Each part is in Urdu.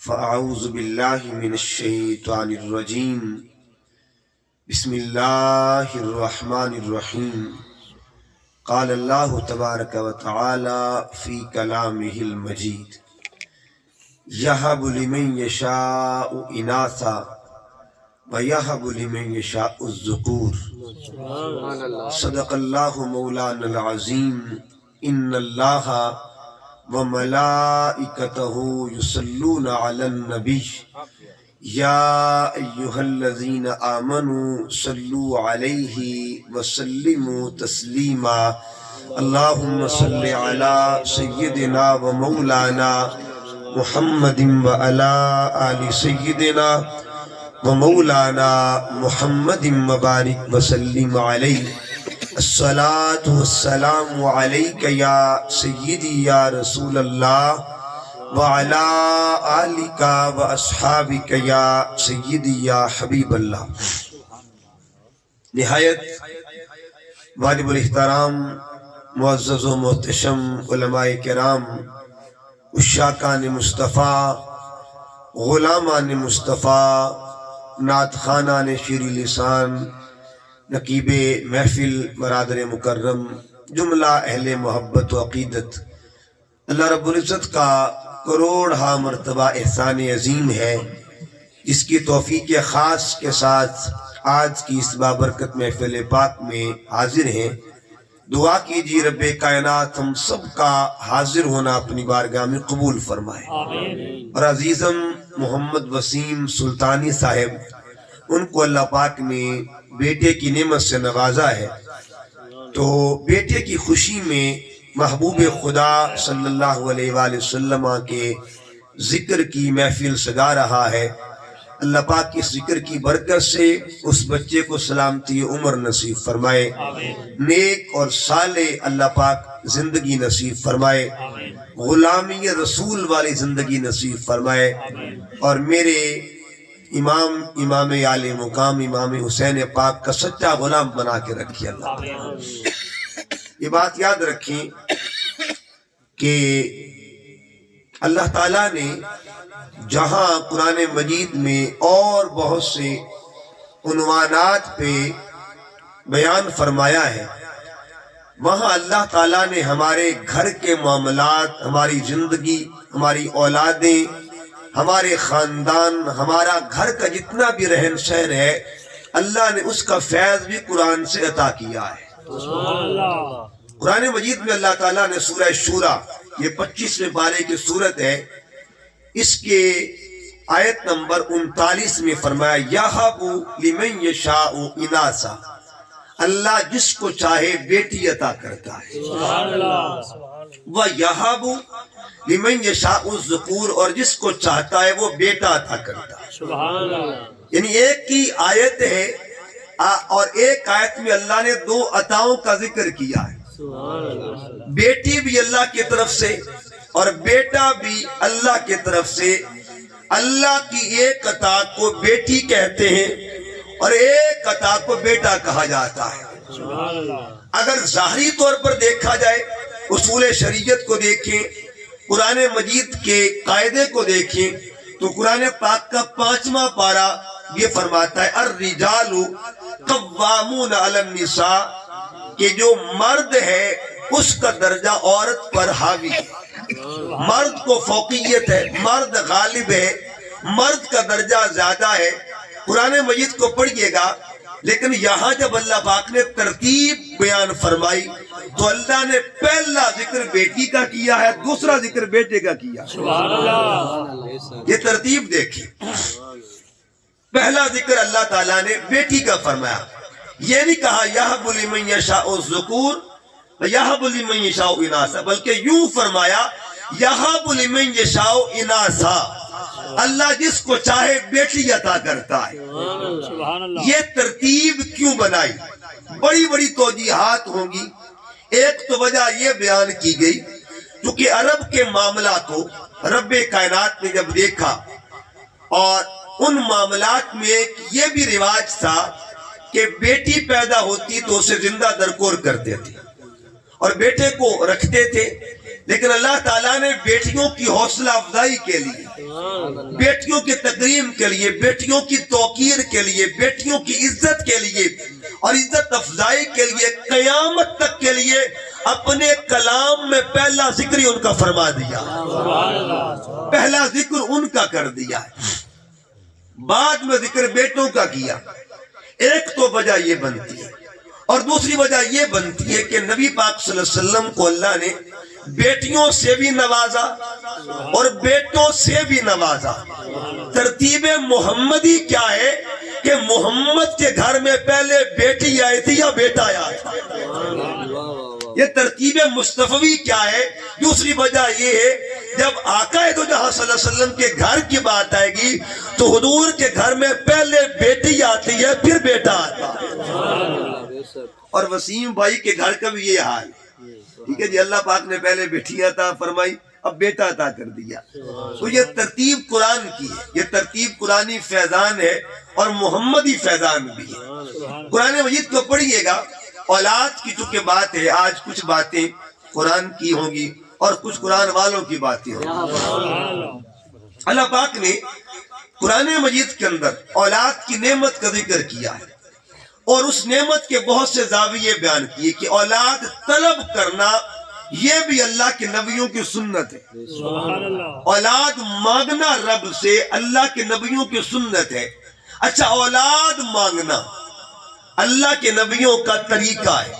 فأعوذ بالله من الشيطان الرجيم بسم الله الرحمن الرحيم قال الله تبارك وتعالى في كلامه المجيد يهب لمن يشاء إناثا ويهب لمن يشاء الذكور صدق الله مولانا العظيم إن الله وملائكته يصلون على النبي يا أيها الذين آمنوا صلوا عليه وسلموا تسليما اللهم صل على سيدنا ومولانا محمد وعلى آل سيدنا ومولانا محمد مبارك وسلم عليه الصلاة والسلام عليك يا سيدي يا رسول الله وعلى آلك وأصحابك يا سيدي يا حبيب الله. نہایت واجب الاحترام معزز و محتشم علماء کرام، عشاقان مصطفیٰ، غلامان مصطفیٰ، نعت خوانان شیریں لسان، نقیب محفل برادر مکرم، جملہ اہل محبت و عقیدت، اللہ رب العزت کا کروڑ مرتبہ احسان عظیم ہے جس کی توفیق خاص کے ساتھ آج کی اس بابرکت محفل پاک میں حاضر ہیں. دعا کیجیے رب کائنات ہم سب کا حاضر ہونا اپنی بارگاہ میں قبول فرمائے. اور عزیزم محمد وسیم سلطانی صاحب، ان کو اللہ پاک نے بیٹے کی نعمت سے نوازا ہے، تو بیٹے کی خوشی میں محبوب خدا صلی اللہ علیہ وآلہ وسلم کے ذکر کی محفل سجا رہا ہے. اللہ پاک کی ذکر کی برکت سے اس بچے کو سلامتی عمر نصیب فرمائے، نیک اور صالح اللہ پاک زندگی نصیب فرمائے، غلامی رسول والی زندگی نصیب فرمائے، اور میرے امام عالی مقام امام حسین پاک کا سچا غلام بنا کے رکھیے اللہ. یہ بات یاد رکھیں کہ اللہ تعالیٰ نے جہاں قرآن مجید میں اور بہت سے عنوانات پہ بیان فرمایا ہے، وہاں اللہ تعالیٰ نے ہمارے گھر کے معاملات، ہماری زندگی، ہماری اولادیں، ہمارے خاندان، ہمارا گھر کا جتنا بھی رہن سہن ہے، اللہ نے اس کا فیض بھی قرآن سے عطا کیا ہے. قرآن مجید میں اللہ تعالیٰ نے سورہ شورى، یہ 25ویں پارے کی سورت ہے، اس کے آیت نمبر 39 میں فرمایا یَہَبُ لِمَن يَشَاءُ إِنَاثًا، اللہ جس کو چاہے بیٹی عطا کرتا ہے. وَيَهَبُ لِمَن يَشَاءُ الذُّكُورَ، اور جس کو چاہتا ہے وہ بیٹا عطا کرتا ہے. یعنی ایک ہی آیت ہے اور ایک آیت میں اللہ نے دو عطاؤں کا ذکر کیا ہے. بیٹی بھی اللہ کی طرف سے اور بیٹا بھی اللہ کی طرف سے. اللہ کی ایک عطا کو بیٹی کہتے ہیں اور ایک عطا کو بیٹا کہا جاتا ہے. اگر ظاہری طور پر دیکھا جائے، اصول شریعت کو دیکھیں، قرآن مجید کے قاعدے کو دیکھیں، تو قرآن پاک کا 5واں پارہ یہ فرماتا ہے الرجال قوامون علی النساء، کہ جو مرد ہے اس کا درجہ عورت پر حاوی ہے. مرد کو فوقیت ہے، مرد غالب ہے، مرد کا درجہ زیادہ ہے. قرآن مجید کو پڑھیے گا، لیکن یہاں جب اللہ پاک نے ترتیب بیان فرمائی تو اللہ نے پہلا ذکر بیٹی کا کیا ہے، دوسرا ذکر بیٹے کا کیا. یہ ترتیب دیکھیں، پہلا ذکر اللہ تعالیٰ نے بیٹی کا فرمایا. یہ نہیں کہا یَہَبُ لِمَن يَشَاءُ الذُّكُورَ وَيَهَبُ لِمَن يَشَاءُ إِنَاثًا، بلکہ یوں فرمایا یَہَبُ لِمَن يَشَاءُ إِنَاثًا، اللہ جس کو چاہے بیٹی عطا کرتا ہے. یہ ترتیب کیوں بنائی؟ بڑی بڑی توجیحات ہوں گی. ایک تو وجہ یہ بیان کی گئی کیونکہ عرب کے معاملات کو رب کائنات نے جب دیکھا، اور ان معاملات میں یہ بھی رواج تھا کہ بیٹی پیدا ہوتی تو اسے زندہ درکور کرتے تھے اور بیٹے کو رکھتے تھے. لیکن اللہ تعالیٰ نے بیٹیوں کی حوصلہ افزائی کے لیے، بیٹیوں کی تکریم کے لیے، بیٹیوں کی توقیر کے لیے، بیٹیوں کی عزت کے لیے اور عزت افزائی کے لیے قیامت تک کے لیے اپنے کلام میں پہلا ذکر ہی ان کا فرما دیا، پہلا ذکر ان کا کر دیا، بعد میں ذکر بیٹوں کا کیا۔ ایک تو وجہ یہ بنتی ہے، اور دوسری وجہ یہ بنتی ہے کہ نبی پاک صلی اللہ علیہ وسلم کو اللہ نے بیٹیوں سے بھی نوازا اور بیٹوں سے بھی نوازا۔ ترتیب محمدی کیا ہے کہ محمد کے گھر میں پہلے بیٹی آئی تھی یا بیٹا آیا تھا؟ یہ ترتیب مصطفی کیا ہے؟ دوسری وجہ یہ ہے جب آقا دو جہاں صلی اللہ علیہ وسلم کے گھر کی بات آئے گی تو حضور کے گھر میں پہلے بیٹی آتی ہے پھر بیٹا آتا ہے۔ اور وسیم بھائی کے گھر کا بھی یہ حال ہے، ٹھیک ہے جی، اللہ پاک نے پہلے بیٹی عطا فرمائی، اب بیٹا عطا کر دیا۔ تو یہ ترتیب قرآن کی ہے، یہ ترتیب قرآنی فیضان ہے اور محمدی فیضان بھی ہے۔ قرآن مجید کو پڑھیے گا، اولاد کی چونکہ بات ہے، آج کچھ باتیں قرآن کی ہوں گی اور کچھ قرآن والوں کی باتیں ہوں گی۔ اللہ پاک نے قرآن مجید کے اندر اولاد کی نعمت کا ذکر کیا ہے اور اس نعمت کے بہت سے زاویے بیان کیے کہ اولاد طلب کرنا یہ بھی اللہ کے نبیوں کی سنت ہے، اولاد مانگنا رب سے اللہ کے نبیوں کی سنت ہے۔ اچھا، اولاد مانگنا اللہ کے نبیوں کا طریقہ ہے،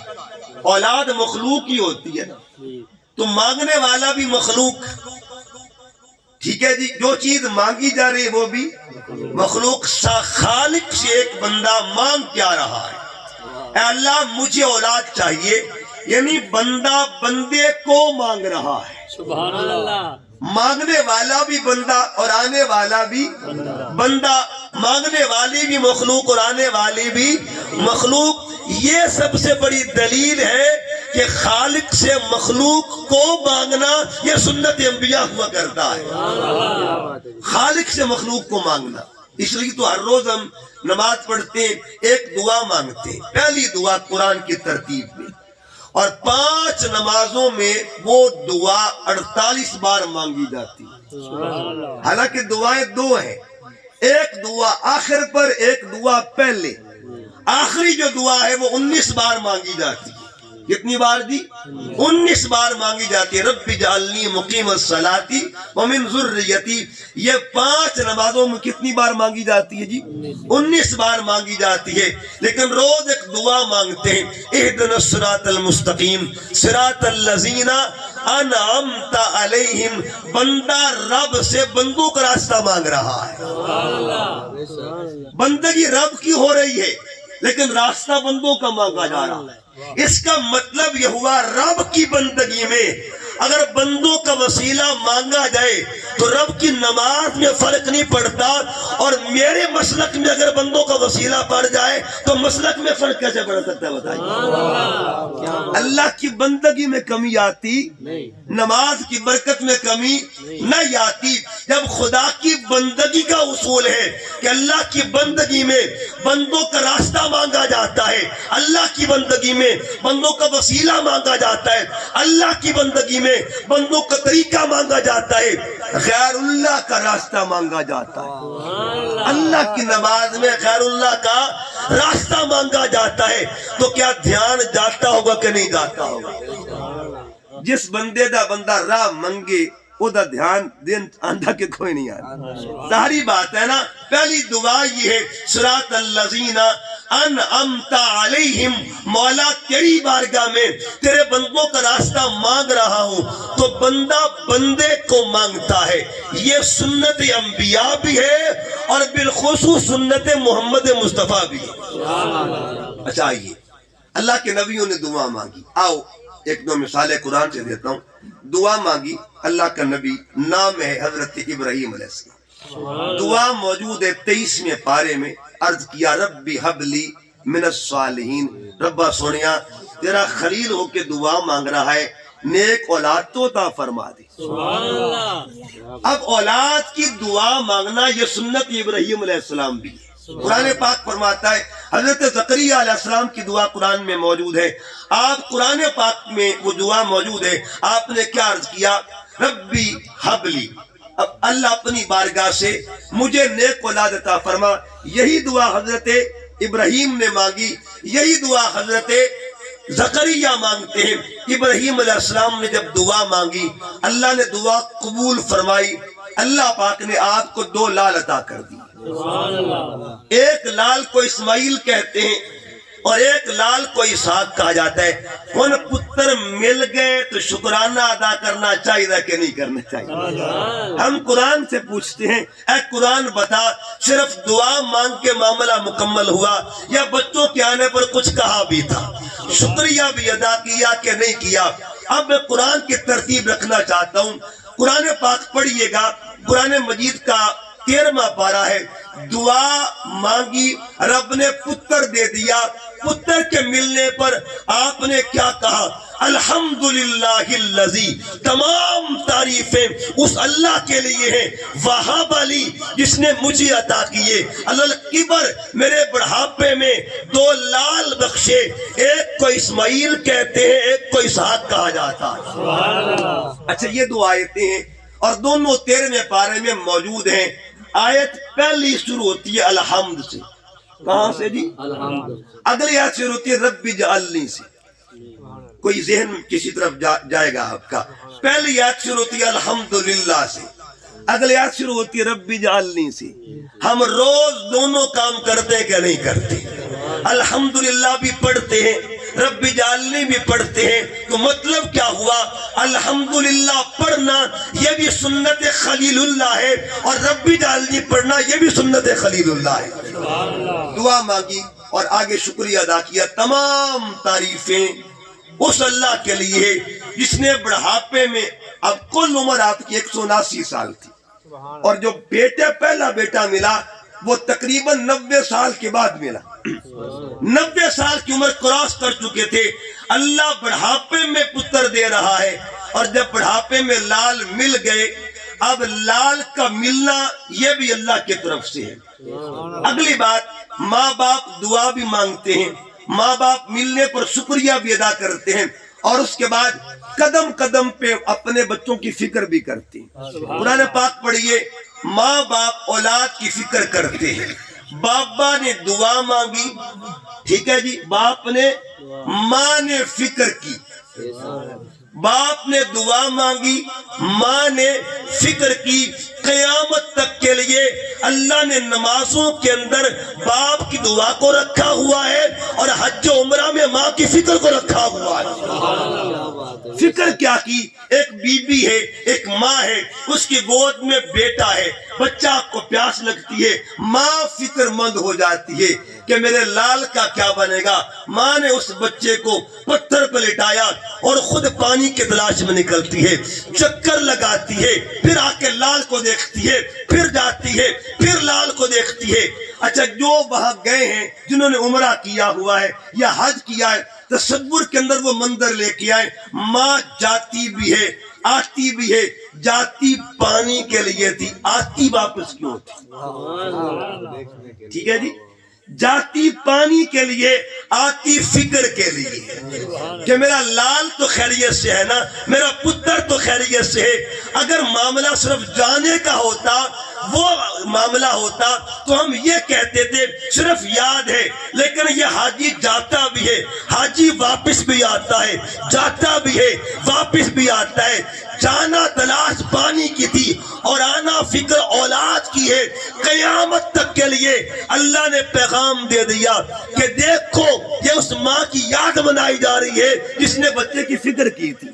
اولاد مخلوق ہی ہوتی ہے نا، تو مانگنے والا بھی مخلوق، ٹھیک ہے جی، جو چیز مانگی جا رہی ہے وہ بھی مخلوق۔ خالق سے ایک بندہ مانگ کیا رہا ہے، اے اللہ مجھے اولاد چاہیے، یعنی بندہ بندے کو مانگ رہا ہے۔ سبحان اللہ، مانگنے والا بھی بندہ اور آنے والا بھی بندہ، مانگنے والی بھی مخلوق اور آنے والی بھی مخلوق۔ یہ سب سے بڑی دلیل ہے کہ خالق سے مخلوق کو مانگنا یہ سنت انبیاء ہوا کرتا ہے، خالق سے مخلوق کو مانگنا۔ اس لیے تو ہر روز ہم نماز پڑھتے ہیں، ایک دعا مانگتے ہیں، پہلی دعا قرآن کی ترتیب میں، اور 5 نمازوں میں وہ دعا 48 بار مانگی جاتی ہے۔ حالانکہ دعائیں 2 ہیں، ایک دعا آخر پر، ایک دعا پہلے۔ آخری جو دعا ہے وہ 19 بار مانگی جاتی ہے۔ کتنی بار دی؟ 19 بار مانگی جاتی ہے۔ رب اجعلنی مقیم الصلاۃ ومن ذریتی، یہ 5 نمازوں میں کتنی بار مانگی جاتی ہے جی؟ 19 بار مانگی جاتی ہے۔ لیکن روز ایک دعا مانگتے ہیں، اہدنا الصراط المستقیم صراط الذین انعمت علیہم۔ بندہ رب سے بندوں کا راستہ مانگ رہا ہے، بندگی رب کی ہو رہی ہے لیکن راستہ بندوں کا مانگا جا رہا ہے۔ اس کا مطلب یہ ہوا رب کی بندگی میں اگر بندوں کا وسیلہ مانگا جائے تو رب کی نماز میں فرق نہیں پڑتا، اور میرے مسلک میں اگر بندوں کا وسیلہ پڑ جائے تو مسلک میں فرق کیسے پڑ سکتا ہے بتائیے؟ اللہ کی بندگی میں کمی آتی، نماز کی برکت میں کمی نہیں آتی۔ جب خدا کی بندگی کا اصول ہے کہ اللہ کی بندگی میں بندوں کا راستہ مانگا جاتا ہے، اللہ کی بندگی میں بندوں کا وسیلہ مانگا جاتا ہے، اللہ کی بندگی میں بندوں کا طریقہ مانگا جاتا ہے، غیر اللہ کا راستہ مانگا جاتا ہے، اللہ کی نماز میں غیر اللہ کا راستہ مانگا جاتا ہے، تو کیا دھیان جاتا ہوگا کہ نہیں جاتا ہوگا؟ جس بندے دا بندہ راہ منگے او دا دھیان دین آندھا کے کوئی نہیں آتا، ساری بات ہے نا۔ پہلی دعا یہ ہے صراط الذین انعمت علیہم، مولا تیری بارگاہ میں تیرے بندوں کا راستہ مانگ رہا ہوں، تو بندہ بندے کو مانگتا ہے۔ یہ سنت انبیاء بھی ہے اور بالخصوص سنت محمد مصطفیٰ بھی ہے۔ اچھا آئیے، اللہ کے نبیوں نے دعا مانگی، آؤ ایک دو مثالیں قرآن سے دیتا ہوں۔ دعا مانگی اللہ کا نبی، نام ہے حضرت ابراہیم علیہ السلام، دعا موجود ہے 23ویں پارے میں۔ عرض کیا ربی حب لی من الصالحین، ربا سونیا تیرا خلیل ہو کے دعا مانگ رہا ہے، نیک اولاد تو عطا فرما دے۔ اب اولاد کی دعا مانگنا یہ سنت ابراہیم علیہ السلام بھی ہے۔ قرآن پاک فرماتا ہے حضرت زکریا علیہ السلام کی دعا قرآن میں موجود ہے. آپ قرآن پاک میں وہ دعا موجود ہے. آپ نے کیا عرض کیا؟ ربی حبلی. اب اللہ اپنی بارگاہ سے مجھے نیک اولاد عطا فرما. یہی دعا حضرت ابراہیم نے مانگی, یہی دعا حضرت زکریا مانگتے ہیں. ابراہیم علیہ السلام نے جب دعا مانگی, اللہ نے دعا قبول فرمائی. اللہ پاک نے آپ کو 2 لال عطا کر دی. ایک لال کو اسماعیل کہتے ہیں اور ایک لال کو اسحاق کہا جاتا ہے. ان پتر مل گئے تو شکرانہ ادا کرنا چاہیے کہ نہیں کرنا چاہیے؟ ہم قرآن سے پوچھتے ہیں, اے قرآن بتا, صرف دعا مانگ کے معاملہ مکمل ہوا یا بچوں کے آنے پر کچھ کہا بھی تھا, شکریہ بھی ادا کیا کہ نہیں کیا؟ اب میں قرآن کی ترتیب رکھنا چاہتا ہوں. قرآن پاک پڑھیے گا. قرآن مجید کا 13واں پارہ ہے. دعا مانگی, رب نے پتر دے دیا. پتر کے ملنے پر آپ نے کیا کہا؟ الحمدللہ الذی, تمام تعریفیں اس اللہ کے لیے ہیں, وہاب علی, جس نے مجھے عطا کیے, الکبر, میرے بڑھاپے میں 2 لال بخشے. ایک کو اسماعیل کہتے ہیں, ایک کو اسحاق کہا جاتا ہے. اچھا, یہ 2 آیتیں ہیں اور دونوں 13ویں پارے میں موجود ہیں. آیت پہلی شروع ہوتی ہے الحمد سے. کہاں سے جی؟ اگلی آیت شروع ہوتی ہے رب اجعلنی سے. کوئی ذہن کسی طرف جائے گا آپ کا. پہلی آیت شروع ہوتی ہے الحمدللہ سے, اگلی آیت شروع ہوتی ہے رب اجعلنی سے. ہم روز دونوں کام کرتے ہیں کہ نہیں کرتے؟ الحمدللہ بھی پڑھتے ہیں, رب اجعلنی بھی پڑھتے ہیں. تو مطلب کیا ہوا؟ الحمدللہ پڑھنا یہ بھی سنت خلیل اللہ ہے اور رب اجعلنی پڑھنا یہ بھی سنت خلیل اللہ ہے. دعا مانگی اور آگے شکریہ ادا کیا. تمام تعریفیں اس اللہ کے لیے جس نے بڑھاپے میں, اب کل عمر آپ کی 179 سال تھی, اور جو پہلا بیٹا ملا وہ تقریباً 90 سال کے بعد ملا. 90 سال کی عمر کراس کر چکے تھے. اللہ بڑھاپے میں پتر دے رہا ہے, اور جب بڑھاپے میں لال مل گئے, اب لال کا ملنا یہ بھی اللہ کی طرف سے ہے. اگلی بات, ماں باپ دعا بھی مانگتے ہیں, ماں باپ ملنے پر شکریہ بھی ادا کرتے ہیں, اور اس کے بعد قدم قدم پہ اپنے بچوں کی فکر بھی کرتے ہیں. قرآن پاک پڑھیے, ماں باپ اولاد کی فکر کرتے ہیں. بابا نے دعا مانگی, ٹھیک ہے جی, باپ نے, ماں نے فکر کی. باپ نے دعا مانگی, ماں نے فکر کی. قیامت تک کے لیے اللہ نے نمازوں کے اندر باپ کی دعا کو رکھا ہوا ہے اور حج و عمرہ میں ماں کی فکر کو رکھا ہوا ہے. فکر کیا کی؟ ایک بی بی ہے, ایک ماں ہے, اس کی گود میں بیٹا ہے, بچہ کو پیاس لگتی ہے, ماں فکر مند ہو جاتی ہے کہ میرے لال کا کیا بنے گا. ماں نے اس بچے کو پتھر پر لٹایا اور خود پانی کی تلاش میں نکلتی ہے, چکر لگاتی ہے, پھر آ کے لال کو دیکھتی ہے, پھر جاتی ہے, پھر لال کو دیکھتی ہے. اچھا, جو وہاں گئے ہیں, جنہوں نے عمرہ کیا ہوا ہے یا حج کیا ہے, تصور کے اندر وہ منظر لے کے آئے. ماں جاتی بھی ہے, آتی بھی ہے. جاتی پانی کے لیے تھی, آتی واپس کیوں تھی؟ ٹھیک ہے جی, جاتی پانی کے لیے, آتی فکر کے لیے کہ میرا لال تو خیریت سے ہے نا, میرا پتر تو خیریت سے ہے. اگر معاملہ صرف جانے کا ہوتا, وہ معاملہ ہوتا, تو ہم یہ کہتے تھے صرف یاد ہے. لیکن یہ حاجی جاتا بھی ہے, حاجی واپس بھی آتا ہے, جاتا بھی ہے, واپس بھی آتا ہے. جانا تلاش پانی کی تھی اور آنا فکر اولاد کی ہے. قیامت تک کے لیے اللہ نے پیغام دے دیا کہ دیکھو یہ اس ماں کی یاد منائی جا رہی ہے جس نے بچے کی فکر کی تھی.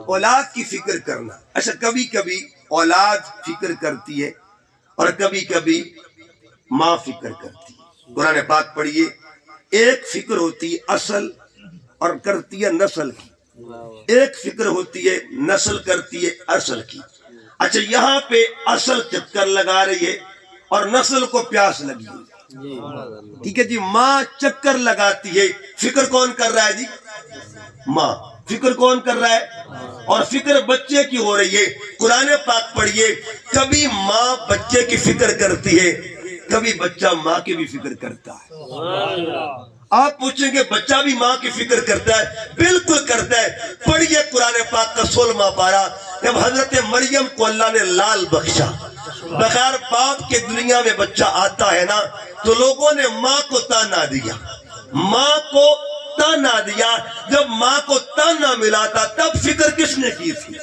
اولاد کی فکر کرنا. اچھا, کبھی کبھی اولاد فکر کرتی ہے اور کبھی کبھی ماں فکر کرتی ہے. قرآن پاک پڑھیے, ایک فکر ہوتی ہے اصل اور کرتی ہے نسل کی, ایک فکر ہوتی ہے نسل کرتی ہے اصل کی. اچھا, یہاں پہ اصل چکر لگا رہی ہے اور نسل کو پیاس لگی ہے. ٹھیک ہے جی, ماں چکر لگاتی ہے, فکر کون کر رہا ہے جی؟ ماں. فکر کون کر رہا ہے؟ اور فکر بچے کی ہو رہی ہے. قرآن پاک پڑھیے, کبھی ماں بچے کی فکر کرتی ہے, کبھی بچہ ماں کی بھی فکر کرتا ہے۔ آپ پوچھیں گے بچہ بھی ماں کی فکر کرتا ہے؟ بالکل کرتا ہے۔ پڑھیے قرآن پاک کا 16واں پارہ، جب حضرت مریم کو اللہ نے لال بخشا، بغیر باپ کے دنیا میں بچہ آتا ہے نا تو لوگوں نے ماں کو تانا دیا، ماں کو تانا دیا۔ جب ماں کو تانا ملا تھا تب فکر کس نے کی تھی؟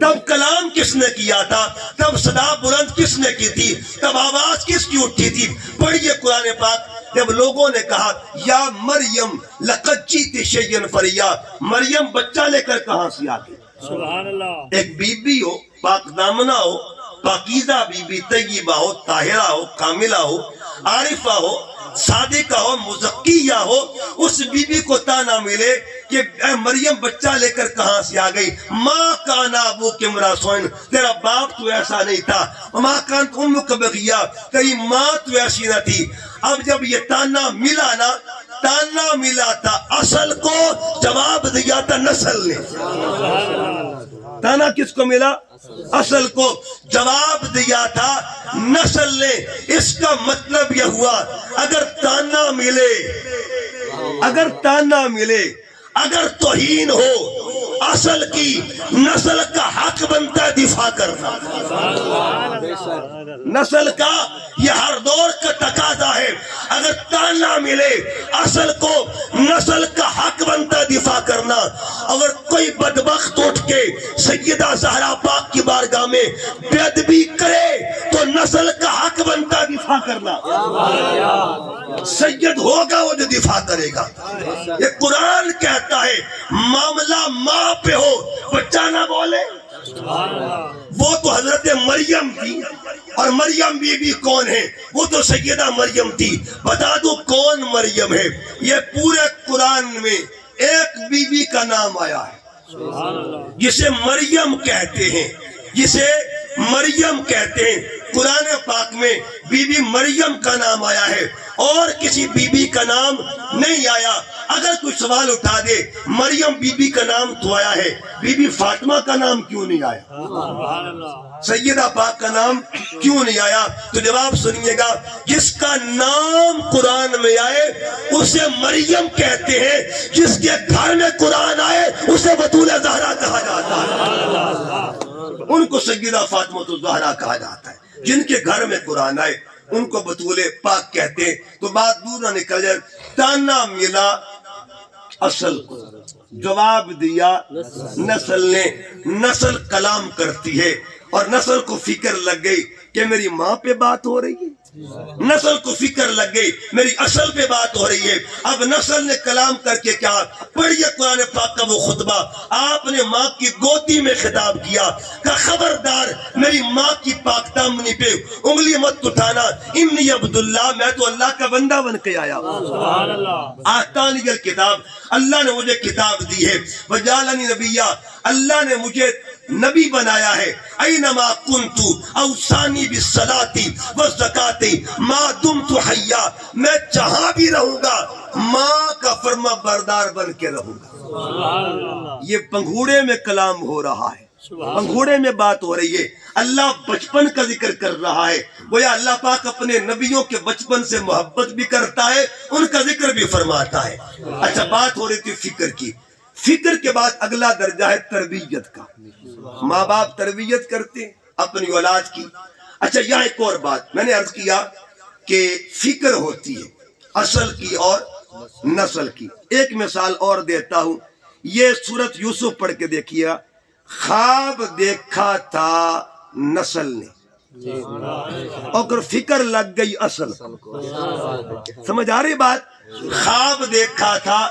تب کلام کس نے کیا تھا؟ تب صدا بلند کس نے کی تھی؟ تب آواز کس کی اٹھی تھی؟ پڑھیے قرآن پاک۔ جب لوگوں نے کہا یا مریم لقد جئت شیئا فریا، مریم بچہ لے کر کہاں سے آ گئی؟ سبحان اللہ۔ ایک بی بی ہو، پاک دامنہ ہو، پاکیزہ بی بی، طیبہ ہو، طاہرہ ہو، کاملہ ہو، عارفہ ہو، صادقہ ہو، مزکیہ ہو، اس بی بی کو تانا ملے کہ اے مریم بچہ لے کر کہاں سے آ گئی؟ ماں کان ابوک امرأ سوء، تیرا باپ تو ایسا نہیں تھا، ماں کانت امک بغیہ، تیری ماں تو ایسی نہ تھی۔ اب جب یہ تانا ملا نا، تانا ملا تھا، اصل کو جواب دیا تھا نسل نے۔ تانا کس کو ملا؟ اصل کو جواب دیا تھا نسل نے۔ اس کا مطلب یہ ہوا اگر تانا ملے، اگر تانا ملے، اگر توہین ہو اصل کی، نسل کا حق بنتا ہے دفاع کرنا۔ نسل کا یہ ہر دور کا تقاضا ہے، اگر تانا ملے اصل کو، نسل کا حق بنتا ہے دفاع کرنا۔ اگر کوئی بدبخت اٹھ کے سیدہ زہرا پاک کی بارگاہ میں بے ادبی کرے تو نسل کا حق بنتا ہے دفاع کرنا۔ سید ہوگا وہ جو دفاع کرے گا۔ یہ قرآن کہتا ہے معاملہ ماں پہ ہو بچہ نہ بولے۔ وہ تو حضرت مریم تھی، اور مریم بی بی کون ہے؟ وہ تو سیدہ مریم تھی۔ بتا دو کون مریم ہے؟ یہ پورے قرآن میں ایک بی بی کا نام آیا ہے جسے مریم کہتے ہیں، جسے مریم کہتے ہیں۔ قرآن پاک میں بی بی مریم کا نام آیا ہے، اور کسی بی بی کا نام نہیں آیا۔ اگر کوئی سوال اٹھا دے مریم بی بی کا نام تو آیا ہے، بی بی فاطمہ کا نام کیوں نہیں آیا؟ سیدہ پاک کا نام کیوں نہیں آیا؟ تو جواب سنیے گا، جس کا نام قرآن میں آئے اسے مریم کہتے ہیں، جس کے گھر میں قرآن آئے اسے بطول زہرا کہا جاتا ہے۔ ان کو سیدہ فاطمہ الزہرا کہا جاتا ہے۔ جن کے گھر میں قرآن آئے ان کو بطول پاک کہتے ہیں۔ تو بات دور نہ نکل جائے، تانا ملا اصل کو، جواب دیا نسل نے۔ نسل کلام کرتی ہے اور نسل کو فکر لگ گئی کہ میری ماں پہ بات ہو رہی ہے، نسل کو فکر لگ گئی میری اصل پہ بات ہو رہی ہے۔ اب نسل نے کلام کر کے کیا؟ پڑھیے قرآن پاک کا وہ خطبہ، آپ نے ماں کی گودی میں خطاب کیا کہ خبردار میری ماں کی پاک دامنی پہ انگلی مت اٹھانا، انی عبداللہ، میں تو اللہ کا بندہ بن کے آیا ہوں۔ آتانی الکتاب، اللہ نے مجھے کتاب دی ہے، وجعلنی نبیہ، اللہ نے مجھے نبی بنایا ہے، اینما کنت اوصانی بالصلاۃ والزکاۃ ما دمت حیا، میں جہاں بھی رہوں گا ماں کا فرما بردار بن کے رہوں گا۔ یہ پنگھوڑے میں کلام ہو رہا ہے، پنگھوڑے میں بات ہو رہی ہے۔ اللہ بچپن کا ذکر کر رہا ہے، گویا اللہ پاک اپنے نبیوں کے بچپن سے محبت بھی کرتا ہے، ان کا ذکر بھی فرماتا ہے۔ اچھا، بات ہو رہی تھی فکر کی۔ فکر کے بعد اگلا درجہ ہے تربیت کا۔ ماں باپ تربیت کرتے ہیں اپنی اولاد کی۔ اچھا، یہاں ایک اور بات میں نے عرض کیا کہ فکر ہوتی ہے اصل کی اور نسل کی۔ ایک مثال اور دیتا ہوں، یہ سورۃ یوسف پڑھ کے دیکھیے۔ خواب دیکھا تھا نسل نے اور فکر لگ گئی اصل کو۔ سمجھ آ رہی بات؟ خواب دیکھا تھا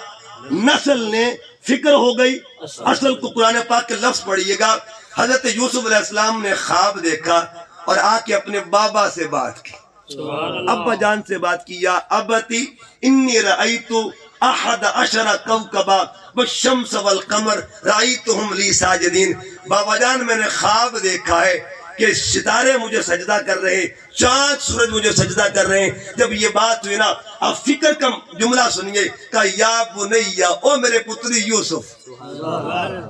نسل نے، فکر ہو گئی اصل کو۔ قرآن پاک کے لفظ پڑھیے گا، حضرت یوسف علیہ السلام نے خواب دیکھا اور آ کے اپنے بابا سے بات کی، ابا جان سے بات کی، یا ابتی انی رأیت احد عشر کوکبا والشمس والقمر رأیتہم لی ساجدین۔ بابا جان میں نے خواب دیکھا ہے کہ ستارے مجھے سجدہ کر رہے ہیں، چاند سورج مجھے سجدہ کر رہے ہیں۔ جب یہ بات ہوئی نا، اب فکر کا جملہ سنیے، کہا یا بنیا، او میرے پتری یوسف،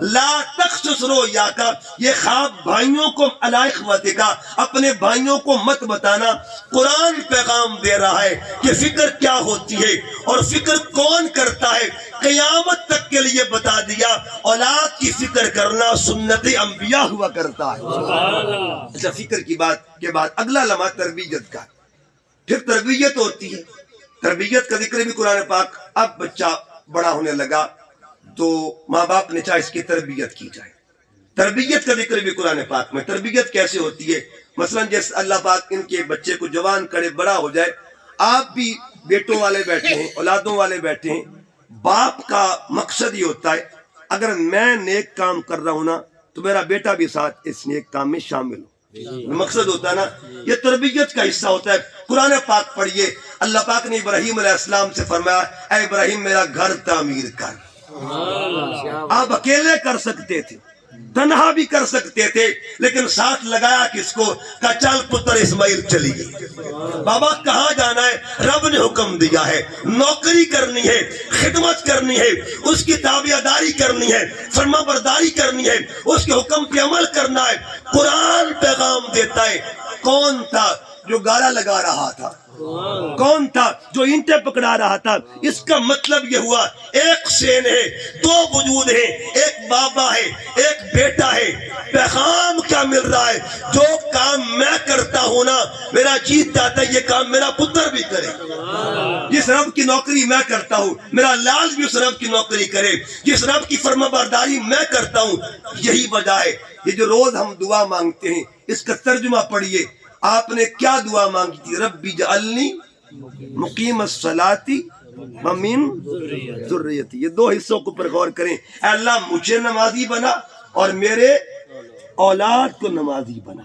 لا تقصص رؤیاک، یہ خواب بھائیوں کو علی اخوتک، اپنے بھائیوں کو مت بتانا، قرآن پیغام دے رہا ہے کہ فکر کیا ہوتی ہے اور فکر کون کرتا ہے، قیامت تک کے لیے بتا دیا۔ اولاد کی فکر کرنا سنت انبیاء ہوا کرتا ہے۔ اچھا، فکر کی بات کے بعد اگلا لمحہ تربیت کا، پھر تربیت ہوتی ہے۔ تربیت کا ذکر بھی قرآن پاک، اب بچہ بڑا ہونے لگا تو ماں باپ نے چاہا اس کی تربیت کی جائے۔ تربیت کا ذکر بھی قرآن پاک میں۔ تربیت کیسے ہوتی ہے؟ مثلا جیسے اللہ پاک ان کے بچے کو جوان کرے، بڑا ہو جائے، آپ بھی بیٹوں والے بیٹھے ہیں، اولادوں والے بیٹھے ہیں، باپ کا مقصد یہ ہوتا ہے اگر میں نیک کام کر رہا ہوں نا تو میرا بیٹا بھی ساتھ اس نیک کام میں شامل ہو، مقصد ہوتا ہے نا۔ یہ تربیت کا حصہ ہوتا ہے۔ قرآن پاک پڑھیے، اللہ پاک نے ابراہیم علیہ السلام سے فرمایا اے ابراہیم میرا گھر تعمیر کر۔ آپ اکیلے کر سکتے تھے، تنہا بھی کر سکتے تھے، لیکن ساتھ لگایا کس کو؟ کہ چل پتر اسماعیل چلیے۔ بابا کہاں جانا ہے؟ رب نے حکم دیا ہے، نوکری کرنی ہے، خدمت کرنی ہے، اس کی تابعداری کرنی ہے، فرما برداری کرنی ہے، اس کے حکم پہ عمل کرنا ہے۔ قرآن پیغام دیتا ہے۔ کون تھا جو گالا لگا رہا تھا؟ کون تھا جو اینٹیں پکڑا رہا تھا؟ اس کا مطلب یہ ہوا ایک سین ہے، دو وجود ہے، ایک بابا ہے، ایک بیٹا ہے۔ پیغام کیا مل رہا ہے؟ جو کام میں کرتا ہوں نا میرا جی چاہتا ہے یہ کام میرا پتر بھی کرے۔ جس رب کی نوکری میں کرتا ہوں میرا لال بھی اس رب کی نوکری کرے، جس رب کی فرما برداری میں کرتا ہوں۔ یہی وجہ ہے یہ جو روز ہم دعا مانگتے ہیں اس کا ترجمہ پڑھیے۔ آپ نے کیا دعا مانگی تھی؟ ربی جعلنی مقیم الصلاۃ ومن ذریتی۔ یہ دو حصوں کو پر غور کریں۔ اے اللہ مجھے نمازی بنا اور میرے اولاد کو نمازی بنا۔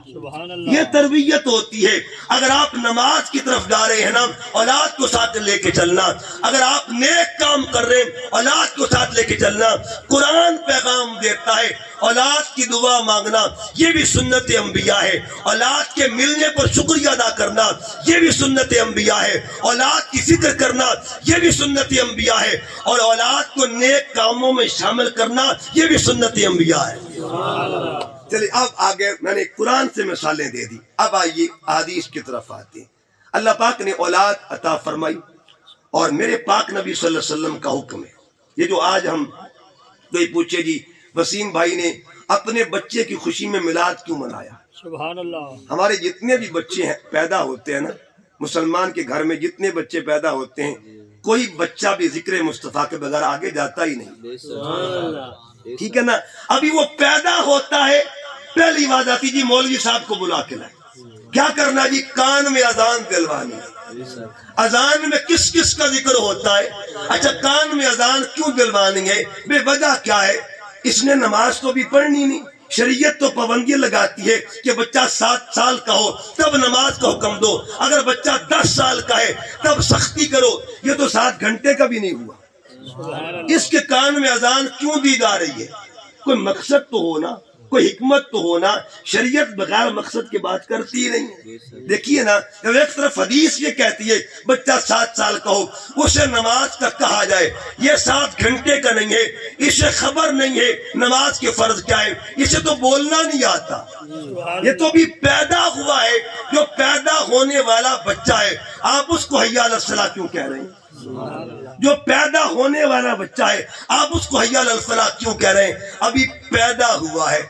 یہ تربیت ہوتی ہے۔ اگر آپ نماز کی طرف جا رہے ہیں نا اولاد کو ساتھ لے کے چلنا، اگر آپ نیک کام کر رہے ہیں اولاد کو ساتھ لے کے چلنا۔ قرآن پیغام دیتا ہے اولاد کی دعا مانگنا یہ بھی سنت انبیاء ہے، اولاد کے ملنے پر شکریہ ادا کرنا یہ بھی سنت انبیاء ہے، اولاد کی فکر کرنا یہ بھی سنت انبیاء ہے، اور اولاد کو نیک کاموں میں شامل کرنا یہ بھی سنت انبیاء ہے۔ چلیے اب آگے میں نے قرآن سے مثالیں دے دی، اب آئیے حدیث کی طرف آتے ہیں۔ اللہ پاک نے اولاد عطا فرمائی اور میرے پاک نبی صلی اللہ علیہ وسلم کا حکم ہے۔ یہ جو آج ہم کوئی پوچھے جی وسیم بھائی نے اپنے بچے کی خوشی میں میلاد کیوں منایا؟ سبحان اللہ۔ ہمارے جتنے بھی بچے ہیں پیدا ہوتے ہیں نا، مسلمان کے گھر میں جتنے بچے پیدا ہوتے ہیں کوئی بچہ بھی ذکر مصطفیٰ کے بغیر آگے جاتا ہی نہیں، ٹھیک ہے نا۔ ابھی وہ پیدا ہوتا ہے پہلی بات آتی جی مولوی صاحب کو بلا کے لائے، کیا کرنا جی؟ کان میں اذان دلوانی ہے۔ اذان میں کس کس کا ذکر ہوتا ہے؟ اچھا کان میں اذان کیوں دلوانی ہے؟ بے وجہ کیا ہے؟ اس نے نماز تو بھی پڑھنی نہیں، شریعت تو پابندی لگاتی ہے کہ بچہ 7 سال کا ہو تب نماز کا حکم دو، اگر بچہ 10 سال کا ہے تب سختی کرو۔ یہ تو 7 گھنٹے کا بھی نہیں ہوا، اس کے کان میں اذان کیوں دی جا رہی ہے؟ کوئی مقصد تو ہونا، کوئی حکمت تو ہونا۔ شریعت بغیر مقصد کی بات کرتی نہیں۔ دیکھیے نا ایک طرف حدیث یہ کہتی ہے بچہ 7 سال کا ہو اسے نماز کا کہا جائے، یہ 7 گھنٹے کا نہیں ہے، اسے خبر نہیں ہے نماز کے فرض کیا ہے، اسے تو بولنا نہیں آتا، یہ تو بھی پیدا ہوا ہے۔ جو پیدا ہونے والا بچہ ہے آپ اس کو حی علی الصلاۃ کیوں کہہ رہے ہیں؟ جو پیدا ہونے والا بچہ ہے آپ اس کو حی علی الفلاح کیوں کہہ رہے ہیں؟ ابھی پیدا ہوا ہے،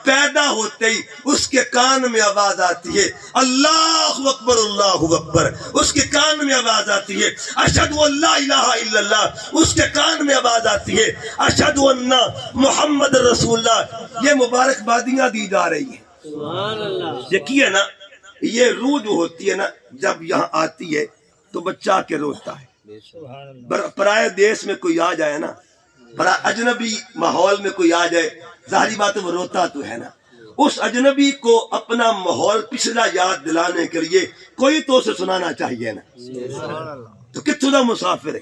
پیدا ہوتے ہی اس کے کان میں آواز آتی ہے اللہ اکبر اللہ اکبر، اس کے کان میں آواز آتی ہے اشہد ان لا الہ الا اللہ، اس کے کان میں آواز آتی ہے اشہد ان محمد رسول اللہ۔ یہ مبارکبادیاں دی جا رہی ہیں۔ سبحان اللہ۔ دیکھیے نا یہ روح جو ہوتی ہے نا جب یہاں آتی ہے تو بچہ آ کے روتا ہے۔ سبحان اللہ۔ پرائے دیش میں کوئی آ جائے نا، اجنبی ماحول میں کوئی آ جائے، ظاہری بات ہے وہ روتا تو ہے نا۔ اس اجنبی کو اپنا ماحول پچھلا یاد دلانے کے لیے کوئی تو اسے سنانا چاہیے نا۔ تو کتوں دا مسافر ہے،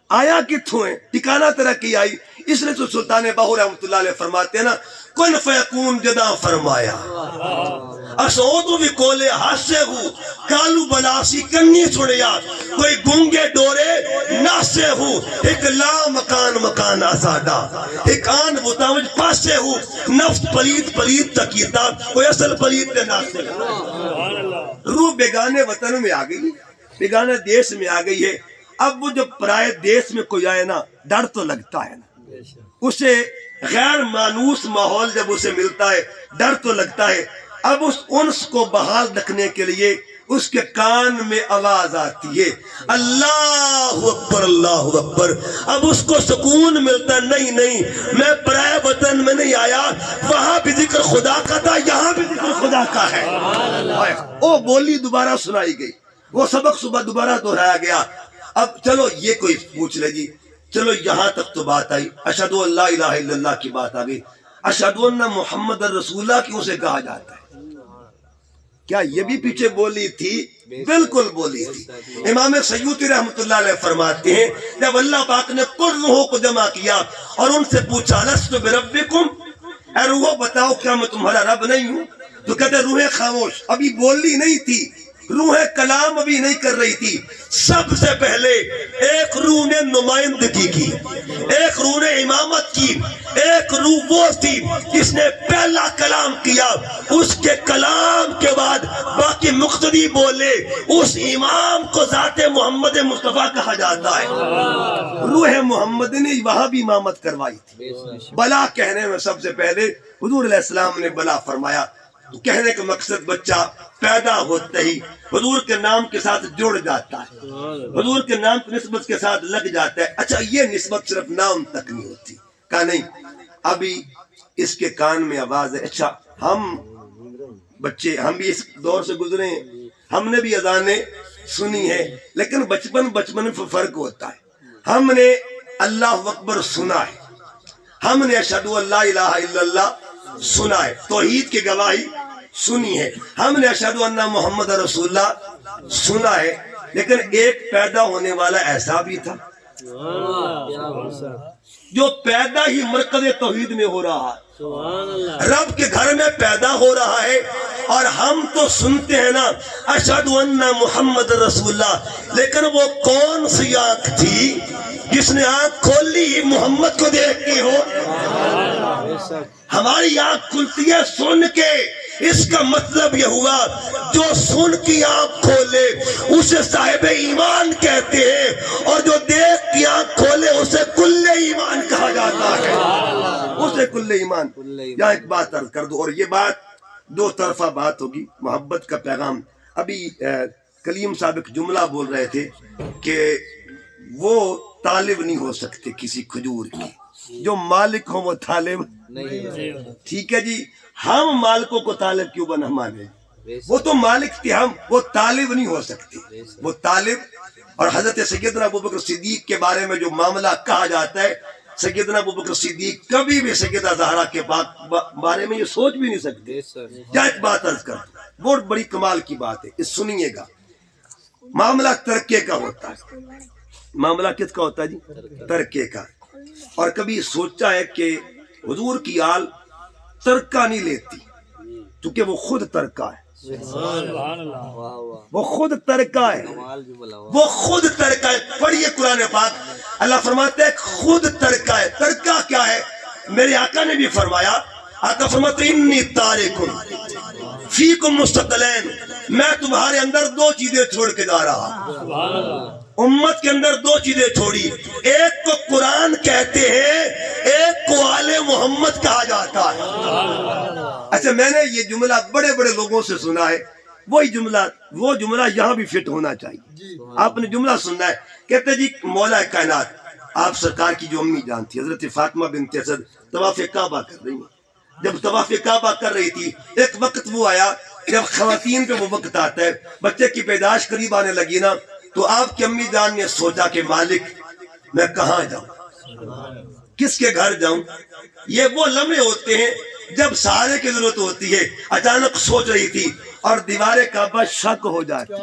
آیا کتوں ہے، ٹھکانہ ترقی آئی۔ اس لیے تو سلطان باہو رحمۃ اللہ علیہ فرماتے ہیں نا کن فیکون جدا فرمایا اسودو بھی کولے ہاسے ہو کالو بلاسی کنی چھڑیا کوئی گونگے ڈورے ناسے ہوں ایک لا مکان مکان آزادہ ایک آن بتاوج پاسے ہوں نفس پلید پلید تکیتا کوئی اصل پلید تے ناسے سبحان اللہ روح بیگانے وطن میں آ گئی بیگانے دیش میں آ گئی ہے اب وہ جب پرائے دیش میں کوئی آئے نا ڈر تو لگتا ہے نا اسے غیر مانوس ماحول جب اسے ملتا ہے ڈر تو لگتا ہے اب اس انس کو بحال رکھنے کے لیے اس کے کان میں آواز آتی ہے اللہ اکبر اللہ اکبر اب اس کو سکون ملتا نہیں نہیں میں پرائے وطن میں نہیں آیا وہاں بھی ذکر خدا کا تھا یہاں بھی ذکر خدا کا ہے وہ بولی دوبارہ سنائی گئی وہ سبق صبح دوبارہ دہرایا گیا اب چلو یہ کوئی پوچھ لے جی چلو یہاں تک تو بات آئی اشہد ان لا الہ الا اللہ کی بات آ گئی اشہد ان محمد رسول اللہ کی اسے کہا جاتا ہے کیا یہ بھی پیچھے بولی تھی بالکل بولی تھی امام سیوطی رحمۃ اللہ علیہ فرماتے ہیں جب اللہ پاک نے کل روحوں کو جمع کیا اور ان سے پوچھا لست بربکم اے روحوں بتاؤ کیا میں تمہارا رب نہیں ہوں تو کہتے روحیں خاموش ابھی بولی نہیں تھی روح کلام ابھی نہیں کر رہی تھی سب سے پہلے ایک روح نے نمائندگی کی ایک روح نے امامت کی ایک روح وہ تھی جس نے پہلا کلام کیا اس کے کلام کے بعد باقی مقتدی بولے اس امام کو ذات محمد مصطفیٰ کہا جاتا ہے روح محمد نے وہاں بھی امامت کروائی تھی بلا کہنے میں سب سے پہلے حضور علیہ السلام نے بلا فرمایا کہنے کا مقصد بچہ پیدا ہوتا ہی حضور کے نام کے ساتھ جڑ جاتا ہے حضور کے نام کی نسبت کے ساتھ لگ جاتا ہے اچھا یہ نسبت صرف نام تک نہیں ہوتی کہا نہیں ابھی اس کے کان میں آواز ہے اچھا ہم بچے ہم بھی اس دور سے گزرے ہیں ہم نے بھی اذانیں سنی ہے لیکن بچپن میں فرق ہوتا ہے ہم نے اللہ اکبر سنا ہے ہم نے اشہد ان لا الہ الا اللہ سنا ہے توحید کی گواہی سنی ہے ہم نے اشہد ان محمد رسول اللہ سنا ہے لیکن ایک پیدا ہونے والا ایسا بھی تھا جو پیدا ہی مرکز توحید میں ہو رہا ہے رب کے گھر میں پیدا ہو رہا ہے اور ہم تو سنتے ہیں نا اشہد ان محمد رسول اللہ لیکن وہ کون سی آنکھ تھی جس نے آنکھ کھولی محمد کو دیکھتی ہو ہماری آنکھ کھلتی ہے سن کے اس کا مطلب یہ ہوا جو سن کی آنکھ کھولے اسے صاحب ایمان کہتے ہیں اور جو دیکھ کی آنکھ کھولے اسے کل ایمان کہا جاتا ہے اسے کل ایمان یہاں ایک بات عرض کر دو اور یہ بات دو طرفہ بات ہوگی محبت کا پیغام ابھی کلیم صاحب ایک جملہ بول رہے تھے کہ وہ طالب نہیں ہو سکتے کسی کھجور کی جو مالک ہو وہ طالب نہیں ٹھیک ہے جی ہم مالکوں کو طالب کیوں بنا مانے وہ تو مالک تھے ہم وہ طالب نہیں ہو سکتے وہ طالب اور حضرت سیدنا ابوبکر صدیق کے بارے میں جو معاملہ کہا جاتا ہے سیدنا ابوبکر صدیق کبھی بھی سیدہ زہرا کے بارے میں یہ سوچ بھی نہیں سکتے کیا ایک بات عرض کر بہت بڑی کمال کی بات ہے اس سنیے گا معاملہ ترکے کا ہوتا ہے معاملہ کس کا ہوتا ہے جی ترکے کا اور کبھی سوچا ہے کہ حضور کی آل ترکہ نہیں لیتی کیونکہ وہ خود ترکہ ہے وہ خود ترکہ ہے وہ خود ترکہ ہے پڑھیے قرآن پاک اللہ فرماتا ہے خود ترکہ ہے ترکہ کیا ہے میرے آقا نے بھی فرمایا آقا فرماتا ہے انی تارکم فیکم مستقلین میں تمہارے اندر دو چیزیں چھوڑ کے جا رہا امت کے اندر دو چیزیں چھوڑی ایک کو قرآن کہتے ہیں ایک کو آل محمد کہا جاتا ہے اچھا میں نے یہ جملہ بڑے بڑے لوگوں سے سنا ہے وہی وہ جملہ یہاں بھی فٹ ہونا چاہیے آپ نے جملہ سننا ہے کہتے جی مولا کائنات آپ سرکار کی جو امی جان تھی حضرت فاطمہ بنت اسد طواف کعبہ کر رہی ہیں جب طواف کعبہ کر رہی تھی ایک وقت وہ آیا جب خواتین پہ وہ وقت آتا ہے بچے کی پیدائش قریب آنے لگی نا تو آپ کی امی جان نے سوچا کہ مالک میں کہاں جاؤں کس کے گھر جاؤں یہ وہ لمحے ہوتے ہیں جب سہارے کی ضرورت ہوتی ہے اچانک سوچ رہی تھی اور دیوار کعبہ شک ہو جاتی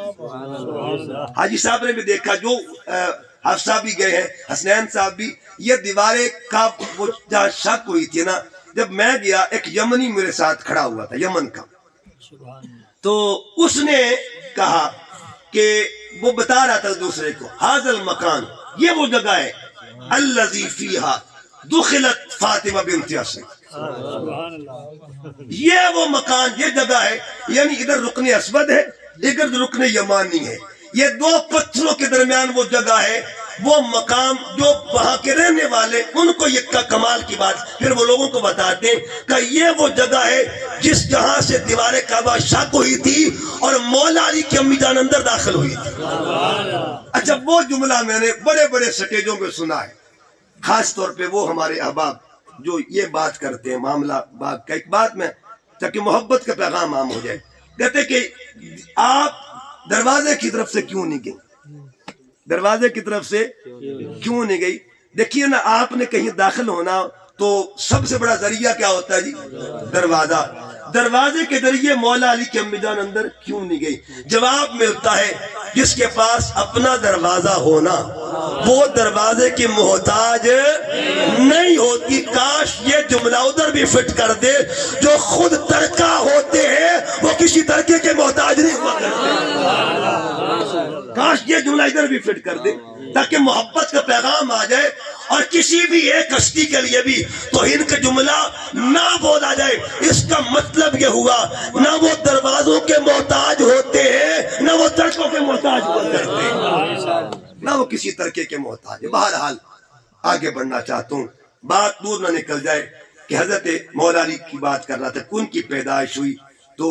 حاجی صاحب نے بھی دیکھا جو حفصہ بھی گئے ہیں حسنین صاحب بھی یہ دیوار کعبہ جہاں شک ہوئی تھی نا جب میں گیا ایک یمنی میرے ساتھ کھڑا ہوا تھا یمن کا تو اس نے کہا کہ وہ بتا رہا تھا دوسرے کو حاضل مکان یہ وہ جگہ ہے الذی فیہا دخلت فاطمہ بنت اسد، سبحان اللہ، یہ وہ مکان، یہ جگہ ہے، یعنی ادھر رکن اسود ہے، ادھر رکن یمانی ہے، یہ دو پتھروں کے درمیان وہ جگہ ہے، وہ مقام جو وہاں کے رہنے والے ان کو یہ کمال کی بات پھر وہ لوگوں کو بتاتے ہیں کہ یہ وہ جگہ ہے جس جہاں سے دیوار کعبہ شق ہوئی تھی اور مولا علی کی امی جان اندر داخل ہوئی تھی۔ اچھا وہ جملہ میں نے بڑے بڑے سٹیجوں پہ سنا ہے، خاص طور پہ وہ ہمارے احباب جو یہ بات کرتے ہیں معاملہ باغ کا، ایک بات میں تاکہ محبت کا پیغام عام ہو جائے، کہتے کہ آپ دروازے کی طرف سے کیوں نہیں گئی، دروازے کی طرف سے کیوں نہیں گئی؟ دیکھیے نا، آپ نے کہیں داخل ہونا تو سب سے بڑا ذریعہ کیا ہوتا ہے جی؟ دروازہ۔ دروازے کے ذریعے مولا علی کی امی جان اندر کیوں نہیں گئی؟ جواب ملتا ہے جس کے پاس اپنا دروازہ ہونا وہ دروازے کی محتاج نہیں ہوتی۔ کاش یہ جملہ ادھر بھی فٹ کر دے، جو خود ترکہ ہوتے ہیں وہ کسی ترکے کے محتاج نہیں ہوا کرتے۔ کاش یہ جملہ ادھر بھی فٹ کر دے تاکہ محبت کا پیغام آ جائے اور کسی بھی ایک ہستی کے لیے بھی توہین کا جملہ نہ بولا جائے۔ اس کا مطلب یہ ہوا نہ وہ دروازوں کے محتاج ہوتے ہیں نہ وہ ترکوں کے محتاج ہوتے ہیں، نہ وہ کسی ترکے کے محتاج۔ بہرحال آگے بڑھنا چاہتا ہوں، بات دور نہ نکل جائے کہ حضرت مولا علی کی بات کر رہا تھا، ان کی پیدائش ہوئی تو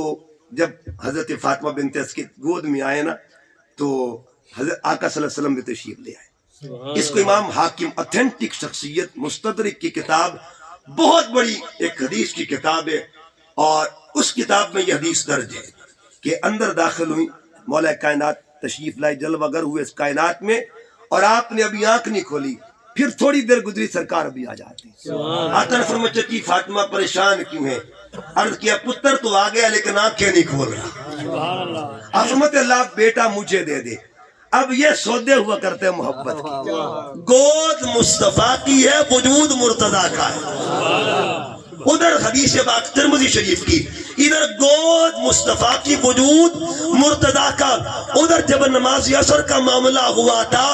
جب حضرت فاطمہ بنت اسد کی گود میں آئے نا تو حضرت آقا صلی اللہ علیہ وسلم بھی تشریف لے آئے۔ اس کو امام حاکم اتھینٹک شخصیت مستدرک کی کتاب، بہت بڑی ایک حدیث کی کتاب ہے، اور اس کتاب میں یہ حدیث درج ہے کہ اندر داخل ہوئی، مولا کائنات تشریف لائے، جلوہ گر ہوئے اس کائنات میں، اور آپ نے ابھی آنکھ نہیں کھولی، پھر تھوڑی دیر گزری سرکار ابھی آ جاتے ہیں۔ آقا نے فرمایا چچی فاطمہ پریشان کیوں ہے؟ عرض کیا پتر تو آ گیا لیکن آنکھیں نہیں کھول رہا۔ عظمت اللہ بیٹا مجھے دے دے۔ اب یہ سودے ہوا کرتے ہیں محبت کی، گود مصطفیٰ کی ہے، وجود مرتضیٰ کا ہے۔ ادھر حدیث پاک ترمذی شریف کی، ادھر گود مصطفیٰ کی، وجود مرتضیٰ کا۔ ادھر جب نماز عصر کا معاملہ ہوا تھا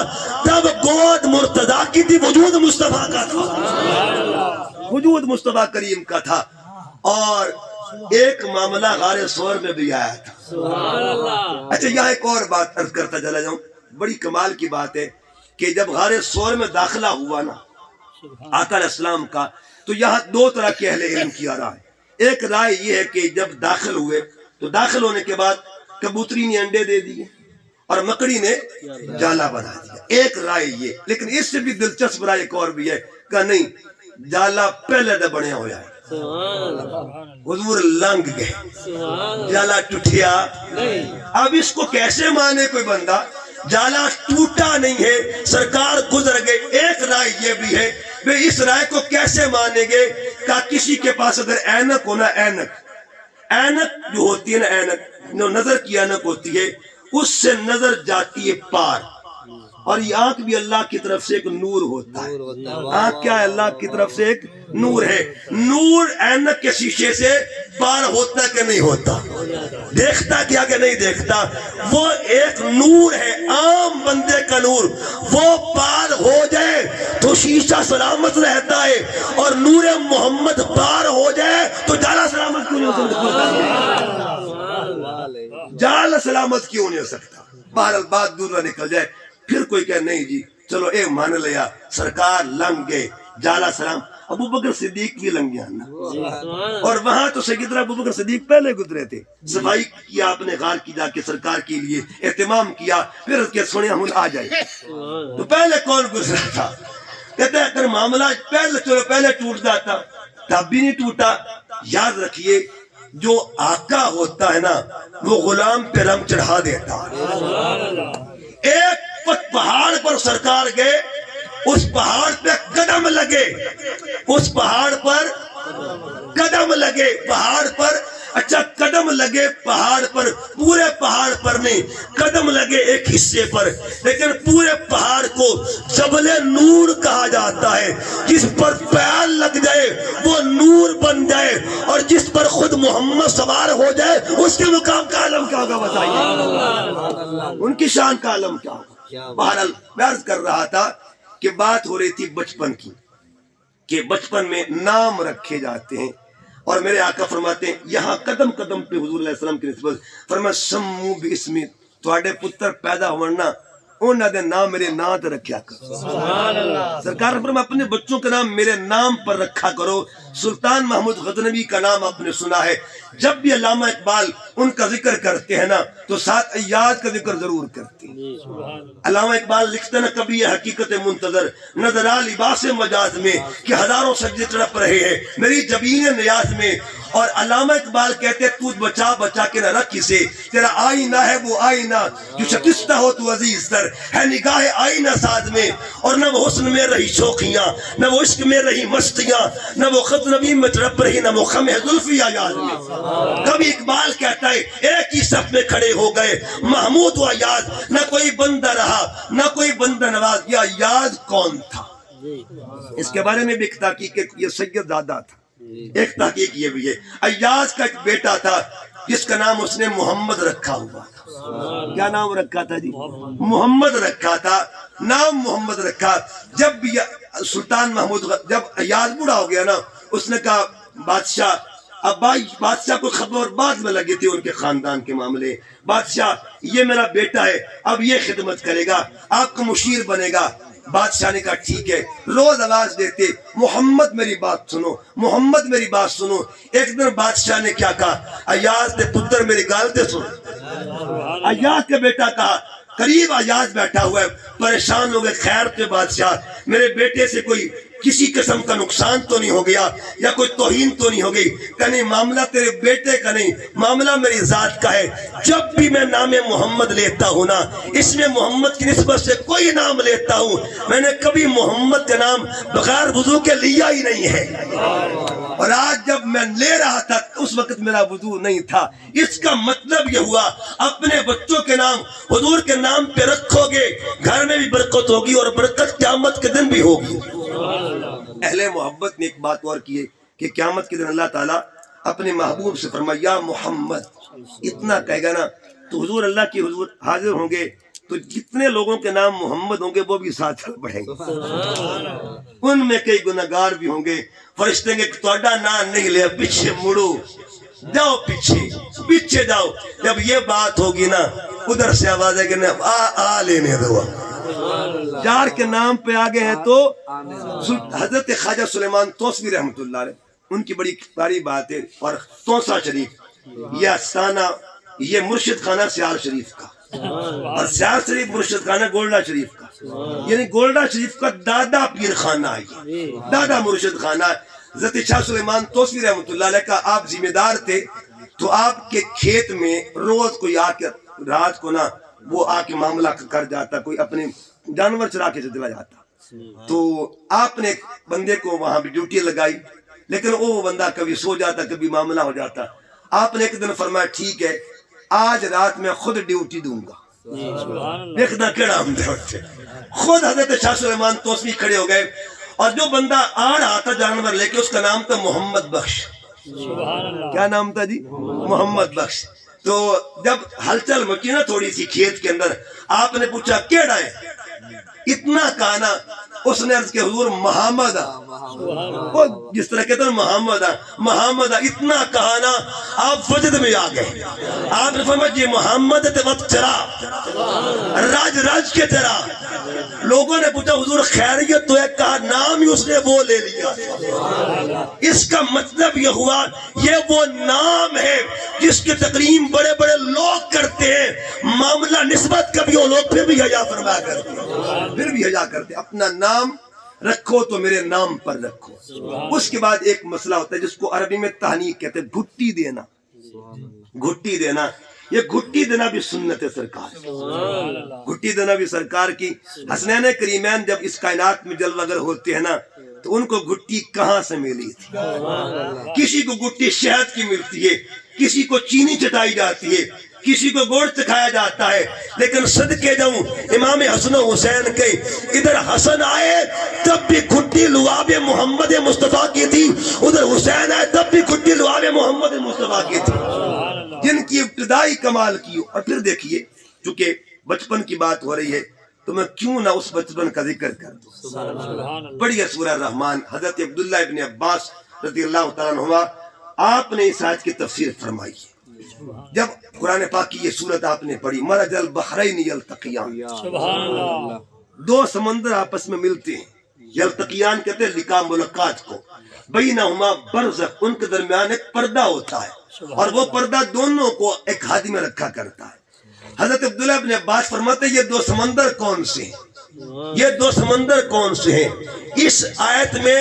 تب گود مرتضیٰ کی تھی، وجود مصطفیٰ کا تھا، وجود مصطفیٰ کریم کا تھا۔ اور ایک معاملہ غار ثور میں بھی آیا تھا۔ اچھا یہاں ایک اور بات عرض کرتا چلا جاؤں، بڑی کمال کی بات ہے کہ جب غار ثور میں داخلہ ہوا نا آقا علیہ السلام کا، تو یہاں دو طرح کے اہل علم کی رائے ہے۔ ایک رائے یہ ہے کہ جب داخل ہوئے تو داخل ہونے کے بعد کبوتری نے انڈے دے دیے اور مکڑی نے جالا بنا دیا، ایک رائے یہ۔ لیکن اس سے بھی دلچسپ رائے ایک اور بھی ہے کہ نہیں، جالا پہلے دے بنیا ہوا ہے، حضور لنگ گئے، جالا ٹوٹیا نہیں۔ اب اس کو کیسے مانے کوئی بندہ؟ جالا ٹوٹا نہیں ہے، سرکار گزر گئے۔ ایک رائے یہ بھی ہے، اس رائے کو کیسے مانیں گے کہ کسی کے پاس اگر اینک ہونا، اینک جو ہوتی ہے نا، اینک جو نظر کی اینک ہوتی ہے، اس سے نظر جاتی ہے پار، اور یہ آنکھ بھی اللہ کی طرف سے ایک نور ہوتا ہے۔ آنکھ کیا ہے؟ اللہ کی طرف سے ایک نور ہے۔ نور اینک کے شیشے سے پار ہوتا کہ نہیں ہوتا؟ دیکھتا کیا کہ نہیں دیکھتا؟ وہ ایک نور ہے، عام بندے کا نور، وہ پار ہو جائے تو شیشہ سلامت رہتا ہے، اور نور محمد پار ہو جائے تو جالا سلامت کیوں نہیں ہو سکتا؟ جالا سلامت کیوں نہیں ہو سکتا؟ بہرحال بات دور نہ نکل جائے، پھر کوئی کہے نہیں جی چلو اے مان لیا، سرکار لنگ گئے، جالا سلام۔ ابو بکر صدیق بھی لنگ گیا نا، اور وہاں تو سیدنا ابو بکر صدیق پہلے گزرے تھے۔ صفائی کی آپ نے غار کی جا کے سرکار کے لیے اہتمام کیا، پھر اس کے سنیا ہم آ جائے تو پہلے کون گزرا تھا؟ کہتے ہیں اگر معاملہ پہلے ٹوٹ جاتا تب بھی نہیں ٹوٹا۔ یاد رکھیے جو آقا ہوتا ہے نا وہ غلام پہ رنگ چڑھا دیتا۔ ایک پہاڑ پر سرکار گئے، اس پہاڑ پہ قدم لگے، اس پہاڑ پر قدم لگے، پہاڑ پر، اچھا قدم لگے پہاڑ پر، پورے پہاڑ پر نہیں، قدم لگے ایک حصے پر، لیکن پورے پہاڑ کو جبل نور کہا جاتا ہے۔ جس پر پیر لگ جائے وہ نور بن جائے، اور جس پر خود محمد سوار ہو جائے اس کے مقام کا عالم کیا ہوگا بتائیے؟ ان کی شان کا عالم کیا ہوگا؟ بہرحال میں عرض کر رہا تھا کہ بات ہو رہی تھی بچپن کی، کہ بچپن میں نام رکھے جاتے ہیں، اور میرے آقا فرماتے ہیں یہاں قدم قدم پہ حضور علیہ السلام کی نسبت فرمایا سمو باسمی، تواڈے پتر پیدا ہونا انہاں دے نام میرے نام تے رکھیا کرو۔ سرکار فرمایا اپنے بچوں کا نام میرے نام پر رکھا کرو۔ سلطان محمود غزنوی کا نام آپ نے سنا ہے، جب بھی علامہ اقبال ان کا ذکر کرتے ہیں نا تو ساتھ ایاز کا ذکر ضرور کرتے ہیں۔ علامہ اقبال لکھتے ہیں کبھی یہ حقیقت منتظر نظر آ لباس مجاز میں کہ ہزاروں سجدے تڑپ رہے ہیں میری جبین نیاز میں، اور علامہ اقبال کہتے ہیں تو بچا بچا کے نہ رکھ اسے، تیرا آئینہ ہے وہ آئینہ جو شکستہ ہو تو عزیز تر ہے نگاہ آئینہ ساز میں، اور نہ وہ حسن میں رہی شوخیاں نہ وہ عشق میں رہی مستیاں نہ وہ غزنوی میں تڑپ رہی نہ وہ خم زلفی ایاز میں۔ کبھی اقبال کہتا ہے ایک ہی صف میں کھڑے ہو گئے محمود و ایاز، نہ کوئی بندہ رہا نہ کوئی بندہ نواز، یہ ایاز کون تھا؟ اس کے بارے میں بھی ایک تحقیق ہے، یہ سید زادہ تھا۔ ایک تحقیق یہ بھی ہے ایاز کا ایک بیٹا تھا جس کا نام اس نے محمد رکھا ہوا تھا۔ کیا نام رکھا تھا جی؟ محمد رکھا تھا، نام محمد رکھا۔ جب سلطان محمود جب ایاز بوڑھا ہو گیا نا اس نے کہا بادشاہ، اب بادشاہ کو خبر بعد میں لگی تھی ان کے خاندان کے معاملے، بادشاہ یہ میرا بیٹا ہے اب یہ خدمت کرے گا آپ کو مشیر بنے گا۔ بادشاہ نے کہا ٹھیک ہے، روز آواز دیتے محمد میری بات سنو محمد میری بات سنو۔ ایک دن بادشاہ نے کیا کہا ایاز دے پتر میری گال تے سنو۔ ایاز کے بیٹا کہا، قریب ایاز بیٹھا ہوا ہے پریشان ہو گئے، خیر پہ بادشاہ میرے بیٹے سے کوئی کسی قسم کا نقصان تو نہیں ہو گیا یا کوئی توہین تو نہیں ہو گئی؟ کہ نہیں معاملہ تیرے بیٹے کا نہیں، معاملہ میری ذات کا ہے۔ جب بھی میں نام محمد لیتا ہوں نا اس میں محمد کی نسبت سے کوئی نام لیتا ہوں میں نے کبھی محمد کا نام بغیر وضو کے لیا ہی نہیں ہے، اور آج جب میں لے رہا تھا اس وقت میرا وضو نہیں تھا۔ اس کا مطلب یہ ہوا اپنے بچوں کے نام حضور کے نام پہ رکھو گے گھر میں بھی برکت ہوگی اور برکت قیامت کے دن بھی ہوگی۔ اہل محبت نے ایک بات اور کی ہے کہ قیامت کے دن اللہ تعالیٰ اپنے محبوب سے فرمایا یا محمد، اتنا کہے گا نا تو حضور اللہ کی حضور حاضر ہوں گے تو جتنے لوگوں کے نام محمد ہوں گے وہ بھی ساتھ چل پڑیں گے، ان میں کئی گناہگار بھی ہوں گے۔ فرشتے کہ تہاڈا نام نہیں لیا پیچھے مڑو، جاؤ پیچھے جاؤ۔ جب یہ بات ہوگی نا ادھر سے آواز ہے کہ آ لینے دو، جار کے نام پہ آگے ہیں تو حضرت خواجہ سلیمان توسوی رحمۃ اللہ علیہ ان کی بڑی پیاری بات ہے، اور توسا شریف یہ آستانہ یہ مرشد خانہ سیال شریف کا، اور سیال شریف مرشد خانہ گولڈا شریف کا، یعنی گولڈا شریف کا دادا پیر خانہ ہے، دادا مرشد خانہ ہے۔ حضرت شاہ سلیمان توسوی رحمۃ اللہ علیہ کا آپ ذمہ دار تھے تو آپ کے کھیت میں روز کوئی آ کے رات کو نا وہ آ کے معاملہ کر جاتا، کوئی اپنے جانور چرا کے چلا جاتا، تو آپ نے ایک بندے کو وہاں بھی ڈیوٹی لگائی، لیکن وہ بندہ کبھی سو جاتا کبھی معاملہ ہو جاتا۔ آپ نے ایک دن فرمایا ٹھیک ہے آج رات میں خود ڈیوٹی دوں گا، دیکھنا کیڑا ہم دے خود حضرت شاہ سلیمان توسوی کھڑے ہو گئے، اور جو بندہ آ رہا تھا جانور لے کے اس کا نام تھا محمد بخش۔ کیا نام تھا جی؟ محمد بخش۔ تو جب ہلچل مچی نا تھوڑی سی کھیت کے اندر، آپ نے پوچھا کیڑا ہے؟ اتنا کہا نا اس نے عرض کہ حضور محمد وہ جس طرح کہتے ہیں محمد اتنا کہا نا آپ وجد میں آ گئے۔ آپ نے فرمایا یہ محمد تے وقت چرا راج کے چرا۔ لوگوں نے پوچھا حضور خیریت تو ہے؟ کہا نام ہی اس نے وہ لے لیا۔ اس کا مطلب یہ ہوا یہ وہ نام ہے جس کے تقریم بڑے بڑے لوگ کرتے ہیں، معاملہ نسبت کا بھی وہ لوگ پھر بھی حیا فرمایا کرتے ہیں، پھر بھی حیا کرتے ہیں۔ اپنا نام رکھو تو میرے نام پر رکھو۔ اس کے بعد ایک مسئلہ ہوتا ہے جس کو عربی میں تہنیک کہتے ہیں، گھٹی دینا۔ گھٹی دینا، یہ گھٹی دینا بھی سنت ہے سرکار، گھٹی دینا بھی سرکار کی۔ حسنین کریمین جب اس کائنات میں جلوہ گر ہوتے ہیں نا تو ان کو گھٹی کہاں سے ملی تھی؟ کسی کو گھٹی شہد کی ملتی ہے، کسی کو چینی چٹائی جاتی ہے، کسی کو گوشت کھایا جاتا ہے، لیکن صدقے جاؤں امام حسن و حسین کے ادھر حسن آئے تب بھی گھٹی لعاب محمد مصطفیٰ کی تھی، ادھر حسین آئے تب بھی گھٹی لعاب محمد مصطفیٰ کی تھی۔ جن کی ابتدائی کمال کی ہو. اور پھر دیکھیے چونکہ بچپن کی بات ہو رہی ہے تو میں کیوں نہ اس بچپن کا ذکر کر دوں. پڑھیے سورہ رحمان. حضرت عبداللہ ابن عباس رضی اللہ تعالیٰ عنہ آپ نے اس آیت کی تفسیر فرمائی ہے. جب قرآن پاک کی یہ سورت آپ نے پڑھی مرج البحرین یلتقیان، دو سمندر آپس میں ملتے ہیں. یلتقیان کہتے ہیں لقاء ملاقات کو. بینہما برزخ، ان کے درمیان ایک پردہ ہوتا ہے اور وہ پردہ دونوں کو ایک ہاتھ میں رکھا کرتا ہے. حضرت عبداللہ ابن عباس فرماتے ہیں یہ دو سمندر کون سے ہیں؟ یہ دو سمندر کون سے ہیں؟ اس آیت میں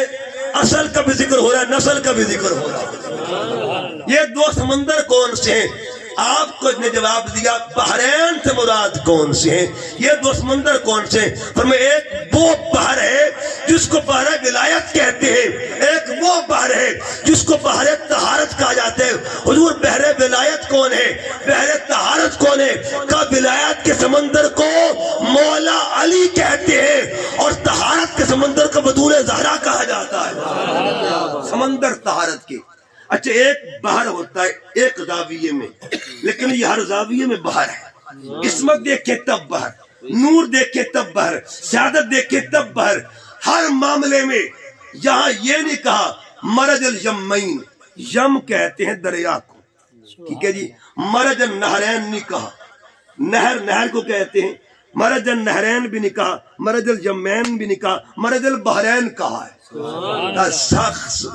اصل کا بھی ذکر ہو رہا ہے، نسل کا بھی ذکر ہو رہا ہے. یہ دو سمندر کون سے ہیں؟ آپ کو نے جواب دیا بحرین سے مراد کون سے ہیں؟ یہ دو سمندر کون سے ہیں؟ فرمایا ایک وہ بحر ہے جس کو بحر ولایت کہتے ہیں، ایک وہ بحر ہے جس کو بحر طہارت کہا جاتا ہے. حضور بحر ولایت کون ہے، بحر طہارت کون ہے؟ کہ ولایت کے سمندر کو مولا علی کہتے ہیں اور طہارت کے سمندر کو بطول زہرا کہا جاتا ہے. سمندر طہارت کے. اچھا ایک بحر ہوتا ہے ایک زاویے میں، لیکن یہ ہر زاویے میں بحر ہے. عصمت دیکھے تب بحر، نور دیکھے تب بحر، سعادت دیکھے تب بحر. ہر معاملے میں یہاں یہ نہیں کہا مرج الیمین، یم کہتے ہیں دریا کو، ٹھیک ہے جی. مرج النہرین نہیں کہا، نہر کو کہتے ہیں. مرج النہرین بھی نہیں کہا، مرج الیمین بھی نہیں کہا، مرج البحرین کہا ہے.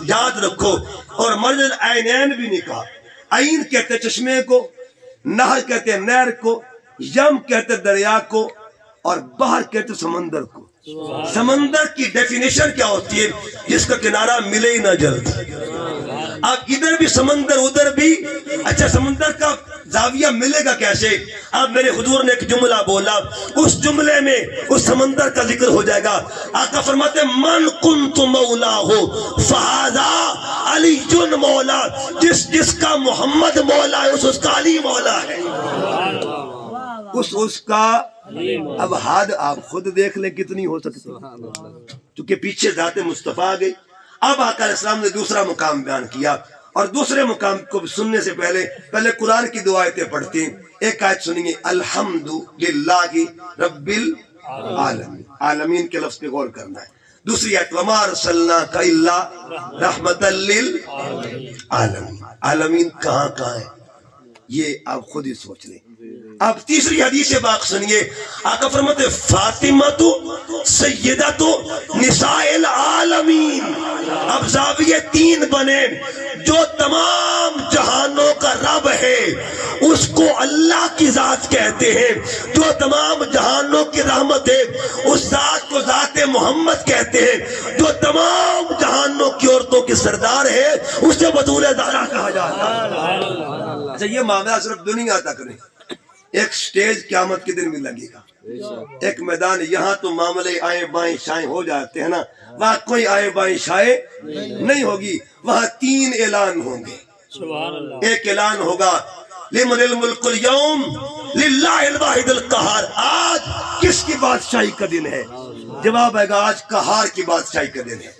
یاد رکھو. اور مرج العینین بھی نہیں کہا. عین کہتے چشمے کو، نہر کہتے نہر کو، یم کہتے دریا کو، اور بحر کہتے سمندر کو. سمندر کی ڈیفینیشن کیا ہوتی ہے؟ جس کا کنارہ ملے ہی نہ جلدی. اب ادھر بھی سمندر ادھر بھی. اچھا سمندر کا زاویہ ملے گا کیسے؟ اب میرے حضور نے ایک جملہ بولا، اس جملے میں اس سمندر کا ذکر ہو جائے گا. آقا فرماتے من کنت مولا ہو فہذا علی مولا، جس کا محمد مولا ہے اس کا علی مولا ہے. اس کا اب حد آپ خود دیکھ لیں کتنی ہو سکتی. چونکہ پیچھے ذات مصطفیٰ آ گئی. اب آقا علیہ السلام نے دوسرا مقام بیان کیا، اور دوسرے مقام کو سننے سے پہلے قرآن کی دو آیتیں پڑھتے ہیں. ایک آیت سنیں الحمدللہ رب العالمین. عالمین کے لفظ پہ غور کرنا ہے. دوسری آیت وما ارسلناک الا رحمۃ للعالمین. عالمین کہاں ہے یہ آپ خود ہی سوچ لیں. اب تیسری حدیث پاک سنیے. آقا فرماتے فاطمہ تو سیدہ تو نساء العالمین. اب زاویے تین بنے. جو تمام جہانوں کا رب ہے اس کو اللہ کی ذات کہتے ہیں. جو تمام جہانوں کی رحمت ہے اس ذات کو ذات محمد کہتے ہیں. جو تمام جہانوں کی عورتوں کی سردار ہے اسے بطول زہرا کہا جاتا ہے. اچھا یہ معاملہ صرف دنیا تک نہیں، ایک سٹیج قیامت کے دن بھی لگے گا. ایک میدان. یہاں تو معاملے آئیں بائیں شائیں ہو جاتے ہیں نا، وہاں کوئی آئیں بائیں شائیں نہیں ہوگی. وہاں تین اعلان ہوں گے. ایک اعلان ہوگا لمن الملک اليوم للہ الواحد القہار. آج کس کی بادشاہی کا دن ہے؟ جواب آئے گا آج قہار کی بادشاہی کا دن ہے.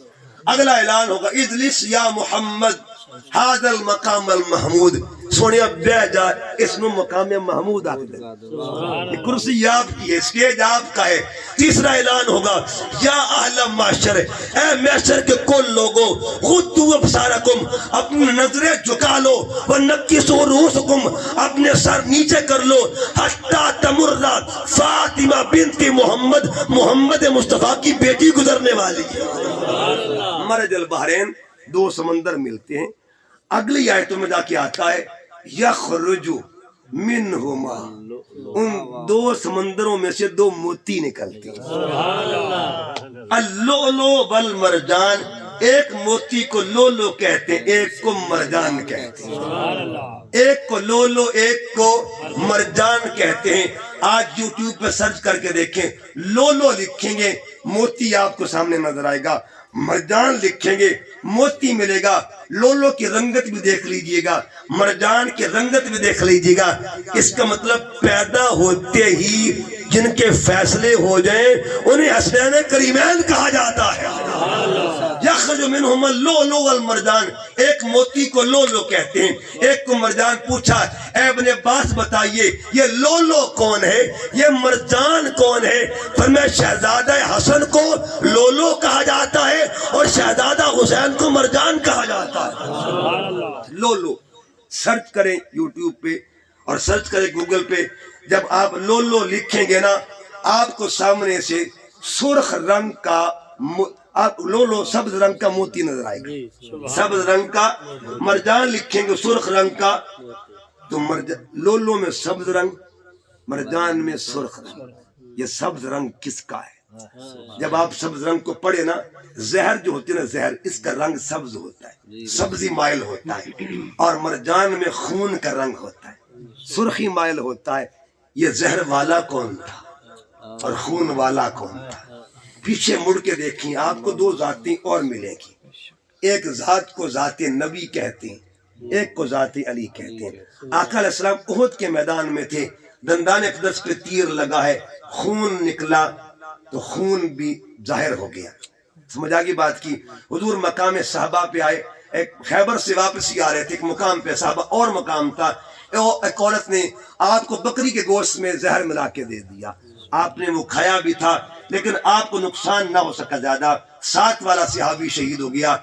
اگلا اعلان ہوگا اجلس یا محمد هذا المقام المحمود. سونے بے جا اس میں مقام محمود آ گئے. کرسی آپ کی ہے، سٹیج آپ کا ہے. تیسرا اعلان ہوگا یا اہل معاشر، اے معاشر کے کل لوگوں غضوا ابصارکم، اپنی نظریں جھکا لو، ونکسوا رؤوسکم، اپنے سر نیچے کر لو، حتی تمر فاطمہ بنت محمد، محمد مصطفیٰ کی بیٹی گزرنے والی. مرج البحرین، دو سمندر ملتے ہیں. اگلی آیتوں میں جا کے آتا ہے یخرج منہما، ان دو سمندروں میں سے دو موتی نکلتے ہیں. اللؤلؤ والمرجان، ایک موتی کو لولو کہتے ہیں، ایک کو مرجان کہتے ہیں. ایک کو لولو ایک کو مرجان کہتے ہیں. آج یوٹیوب پہ سرچ کر کے دیکھیں، لولو لکھیں گے موتی آپ کو سامنے نظر آئے گا، مرجان لکھیں گے موتی ملے گا. لولو کی رنگت بھی دیکھ لیجئے گا، مرجان کی رنگت بھی دیکھ لیجئے گا. اس کا مطلب پیدا ہوتے ہی جن کے فیصلے ہو جائیں انہیں حسنین کریمین کہا جاتا ہے. یخرج منہم اللؤلؤ والمرجان، ایک موتی کو لولو کہتے ہیں، ایک کو مرجان۔ پوچھا اے ابن عباس بتائیے یہ لولو کون ہے، یہ مرجان کون ہے؟ فرمایا شہزادہ حسن کو لولو کہا جاتا ہے اور شہزادہ حسین کو مرجان کہا جاتا ہے۔ لولو سرچ کریں یوٹیوب پہ اور سرچ کریں گوگل پہ، جب آپ لولو لکھیں گے نا آپ کو سامنے سے سرخ رنگ کا آپ لولو سبز رنگ کا موتی نظر آئے گا، سبز رنگ کا۔ مرجان لکھیں گے سرخ رنگ کا، تو لولو میں سبز رنگ، مرجان میں سرخ رنگ۔ یہ سبز رنگ کس کا ہے؟ جب آپ سبز رنگ کو پڑھے نا، زہر جو ہوتی ہے نا زہر، اس کا رنگ سبز ہوتا ہے، سبزی مائل ہوتا ہے، اور مرجان میں خون کا رنگ ہوتا ہے، سرخی مائل ہوتا ہے۔ یہ زہر والا کون تھا اور خون والا کون تھا؟ پیچھے مڑ کے دیکھیں آپ کو دو ذاتیں اور ملیں گی، ایک ذات کو ذات نبی کہتے ہیں، ایک کو ذات علی کہتے ہیں۔ آقا علیہ السلام احد کے میدان میں تھے، دندان اقدس پہ تیر لگا ہے، خون نکلا تو خون بھی ظاہر ہو گیا۔ سمجھ آگی بات کی؟ حضور مقام صحابہ پہ آئے، ایک خیبر سے واپسی آ رہے تھے، ایک مقام پہ صحابہ اور مقام تھا، ایک عورت نے آپ کو بکری کے گوشت میں زہر ملا کے دے دیا، آپ نے وہ کھایا بھی تھا لیکن آپ کو نقصان نہ ہو سکا زیادہ، ساتھ والا صحابی شہید ہو گیا۔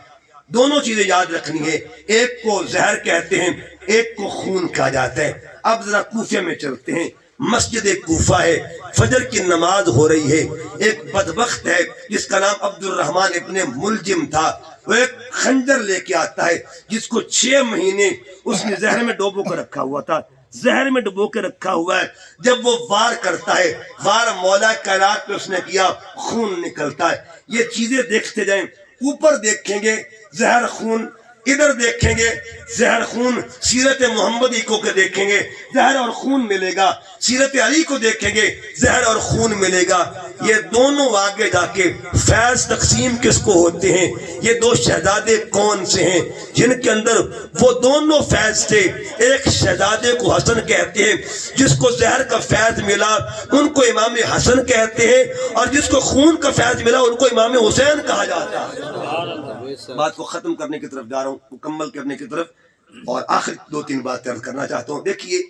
دونوں چیزیں یاد رکھنی ہے، ایک کو زہر کہتے ہیں، ایک کو خون کہا جاتا ہے۔ اب ذرا کوفے میں چلتے ہیں، مسجد کوفہ ہے، فجر کی نماز ہو رہی ہے، ایک بدبخت ہے جس کا نام عبد الرحمن ابن ملجم تھا، وہ ایک خنجر لے کے آتا ہے جس کو 6 مہینے اس نے زہر میں ڈوبو کر رکھا ہوا تھا، زہر میں ڈبو کے رکھا ہوا ہے۔ جب وہ وار کرتا ہے، وار مولا کائنات پہ اس نے کیا، خون نکلتا ہے۔ یہ چیزیں دیکھتے جائیں، اوپر دیکھیں گے زہر خون، ادھر دیکھیں گے زہر خون، سیرت محمدی کو کہ دیکھیں گے زہر اور خون ملے گا، سیرت علی کو دیکھیں گے زہر اور خون ملے گا۔ یہ دونوں آگے جا کے فیض تقسیم کس کو ہوتے ہیں؟ یہ دو شہزادے کون سے ہیں جن کے اندر وہ دونوں فیض تھے؟ ایک شہزادے کو حسن کہتے ہیں، جس کو زہر کا فیض ملا ان کو امام حسن کہتے ہیں، اور جس کو خون کا فیض ملا ان کو امام حسین کہا جاتا ہے۔ بات کو ختم کرنے کی طرف جا رہا ہوں، مکمل کرنے کی طرف، اور آخر 2-3 باتیں عرض کرنا چاہتا ہوں۔ دیکھیے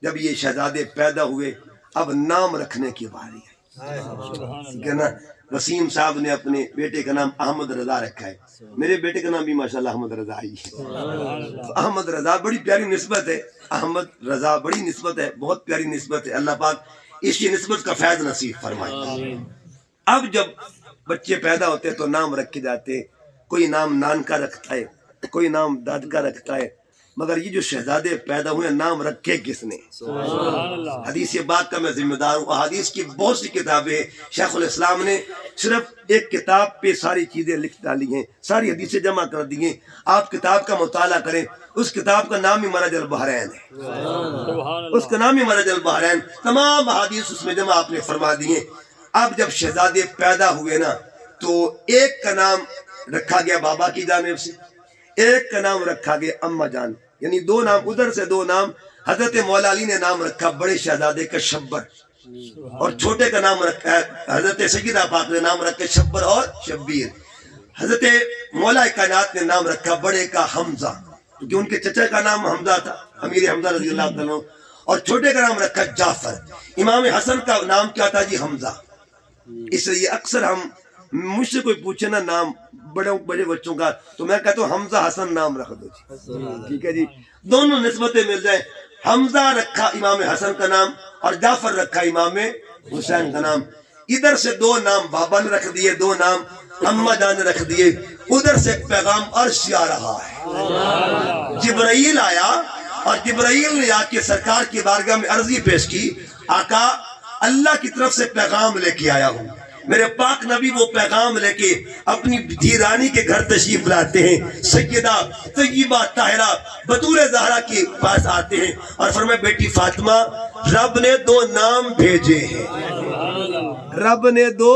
جب یہ شہزادے پیدا ہوئے اب نام رکھنے کی باری ہے نا۔ وسیم صاحب نے اپنے بیٹے کا نام احمد رضا رکھا ہے، میرے بیٹے کا نام بھی ماشاءاللہ احمد رضا ہی ہے۔ احمد رضا بڑی پیاری نسبت ہے، احمد رضا بڑی نسبت ہے، بہت پیاری نسبت ہے، اللہ پاک اسی نسبت کا فیض نصیب فرمائے۔ اب جب بچے پیدا ہوتے ہیں تو نام رکھے جاتے ہیں، کوئی نام نان کا رکھتا ہے، کوئی نام داد کا رکھتا ہے، مگر یہ جو شہزادے پیدا ہوئے نام رکھے کس نے؟ حدیث بات کا میں ذمہ دار ہوں، حدیث کی بہت سی کتابیں، شیخ الاسلام نے صرف ایک کتاب پہ ساری چیزیں لکھ ڈالی ہیں، ساری حدیثیں جمع کر دی ہیں۔ آپ کتاب کا مطالعہ کریں، اس کتاب کا نام ہی مرج البحرین ہے، اس کا نام ہی مرج البحرین، تمام حدیث اس میں جمع آپ نے فرما دی ہیں۔ اب جب شہزادے پیدا ہوئے نا تو ایک کا نام رکھا گیا بابا کی جانب سے، ایک کا نام رکھا گیا اماں جان، یعنی 2 نام ادھر سے 2 نام۔ حضرت مولا علی نے نام رکھا بڑے شہزادے کا شبر، اور چھوٹے کا نام رکھا حضرت سیدہ پاک نے نام رکھا شبر اور شبیر۔ حضرت مولا کائنات نے نام رکھا بڑے کا حمزہ، کیونکہ ان کے چچا کا نام حمزہ تھا، امیر حمزہ رضی اللہ عنہ، اور چھوٹے کا نام رکھا جعفر۔ امام حسن کا نام کیا تھا جی؟ حمزہ۔ اس لیے اکثر مجھ سے کوئی پوچھے نا نام بڑے بچوں کا تو میں کہتا ہوں حمزہ حسن نام رکھ دو جی، ٹھیک ہے جی، دونوں نسبتیں مل جائیں۔ حمزہ رکھا امام حسن کا نام اور جعفر رکھا امام حسین کا نام۔ ادھر سے 2 نام بابا نے رکھ دیے، 2 نام اماں جان نے رکھ دیے۔ ادھر سے ایک پیغام عرش سے آ رہا ہے، جبرائیل آیا اور جبرائیل نے آ کے سرکار کی بارگاہ میں عرضی پیش کی، آقا اللہ کی طرف سے پیغام لے کے آیا ہوں۔ میرے پاک نبی وہ پیغام لے کے اپنی دھیرانی کے گھر تشریف لاتے ہیں، سیدہ طیبہ طاہرہ بطول زہرا کے پاس آتے ہیں اور فرمائے بیٹی فاطمہ رب نے 2 نام بھیجے ہیں۔ رب نے دو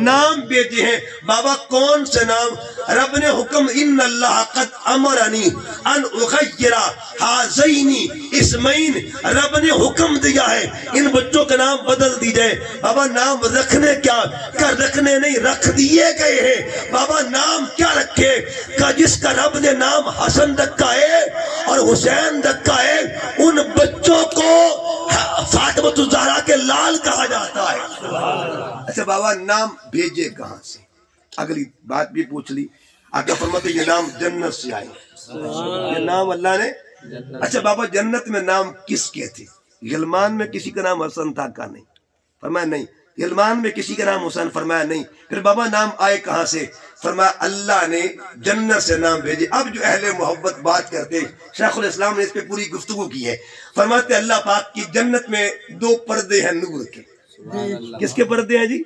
نام بھیجے ہیں. بابا کون سے نام؟ رب نے حکم ان اللہ قد امرنی ان اغیر ہذین اسمین، رب نے حکم دیا ہے ان بچوں کا نام بدل دی جائے. بابا نام رکھنے کیا کر رکھنے نہیں، رکھ دیے گئے ہیں. بابا نام کیا رکھے؟ کہ جس کا رب نے نام حسن رکھا ہے اور حسین رکھا ہے ان بچوں کو فاطمہ الزہرا کے لال کہا جاتا ہے. اچھا بابا نام بھیجے کہاں سے؟ اگلی بات بھی پوچھ لی. آقا فرماتے یہ نام جنت سے آئے، یہ نام اللہ نے. اچھا بابا جنت میں نام کس کے تھے؟ غلمان میں کسی کا نام حسن تھا کا نہیں؟ فرمایا نہیں. غلمان میں کسی کا نام حسین؟ فرمایا نہیں. پھر بابا نام آئے کہاں سے؟ فرمایا اللہ نے جنت سے نام بھیجے. اب جو اہل محبت بات کرتے، شیخ الاسلام نے اس پہ پوری گفتگو کی ہے. فرماتے اللہ پاک کی جنت میں دو پردے ہیں نور کے. کس کے پردے ہیں جی؟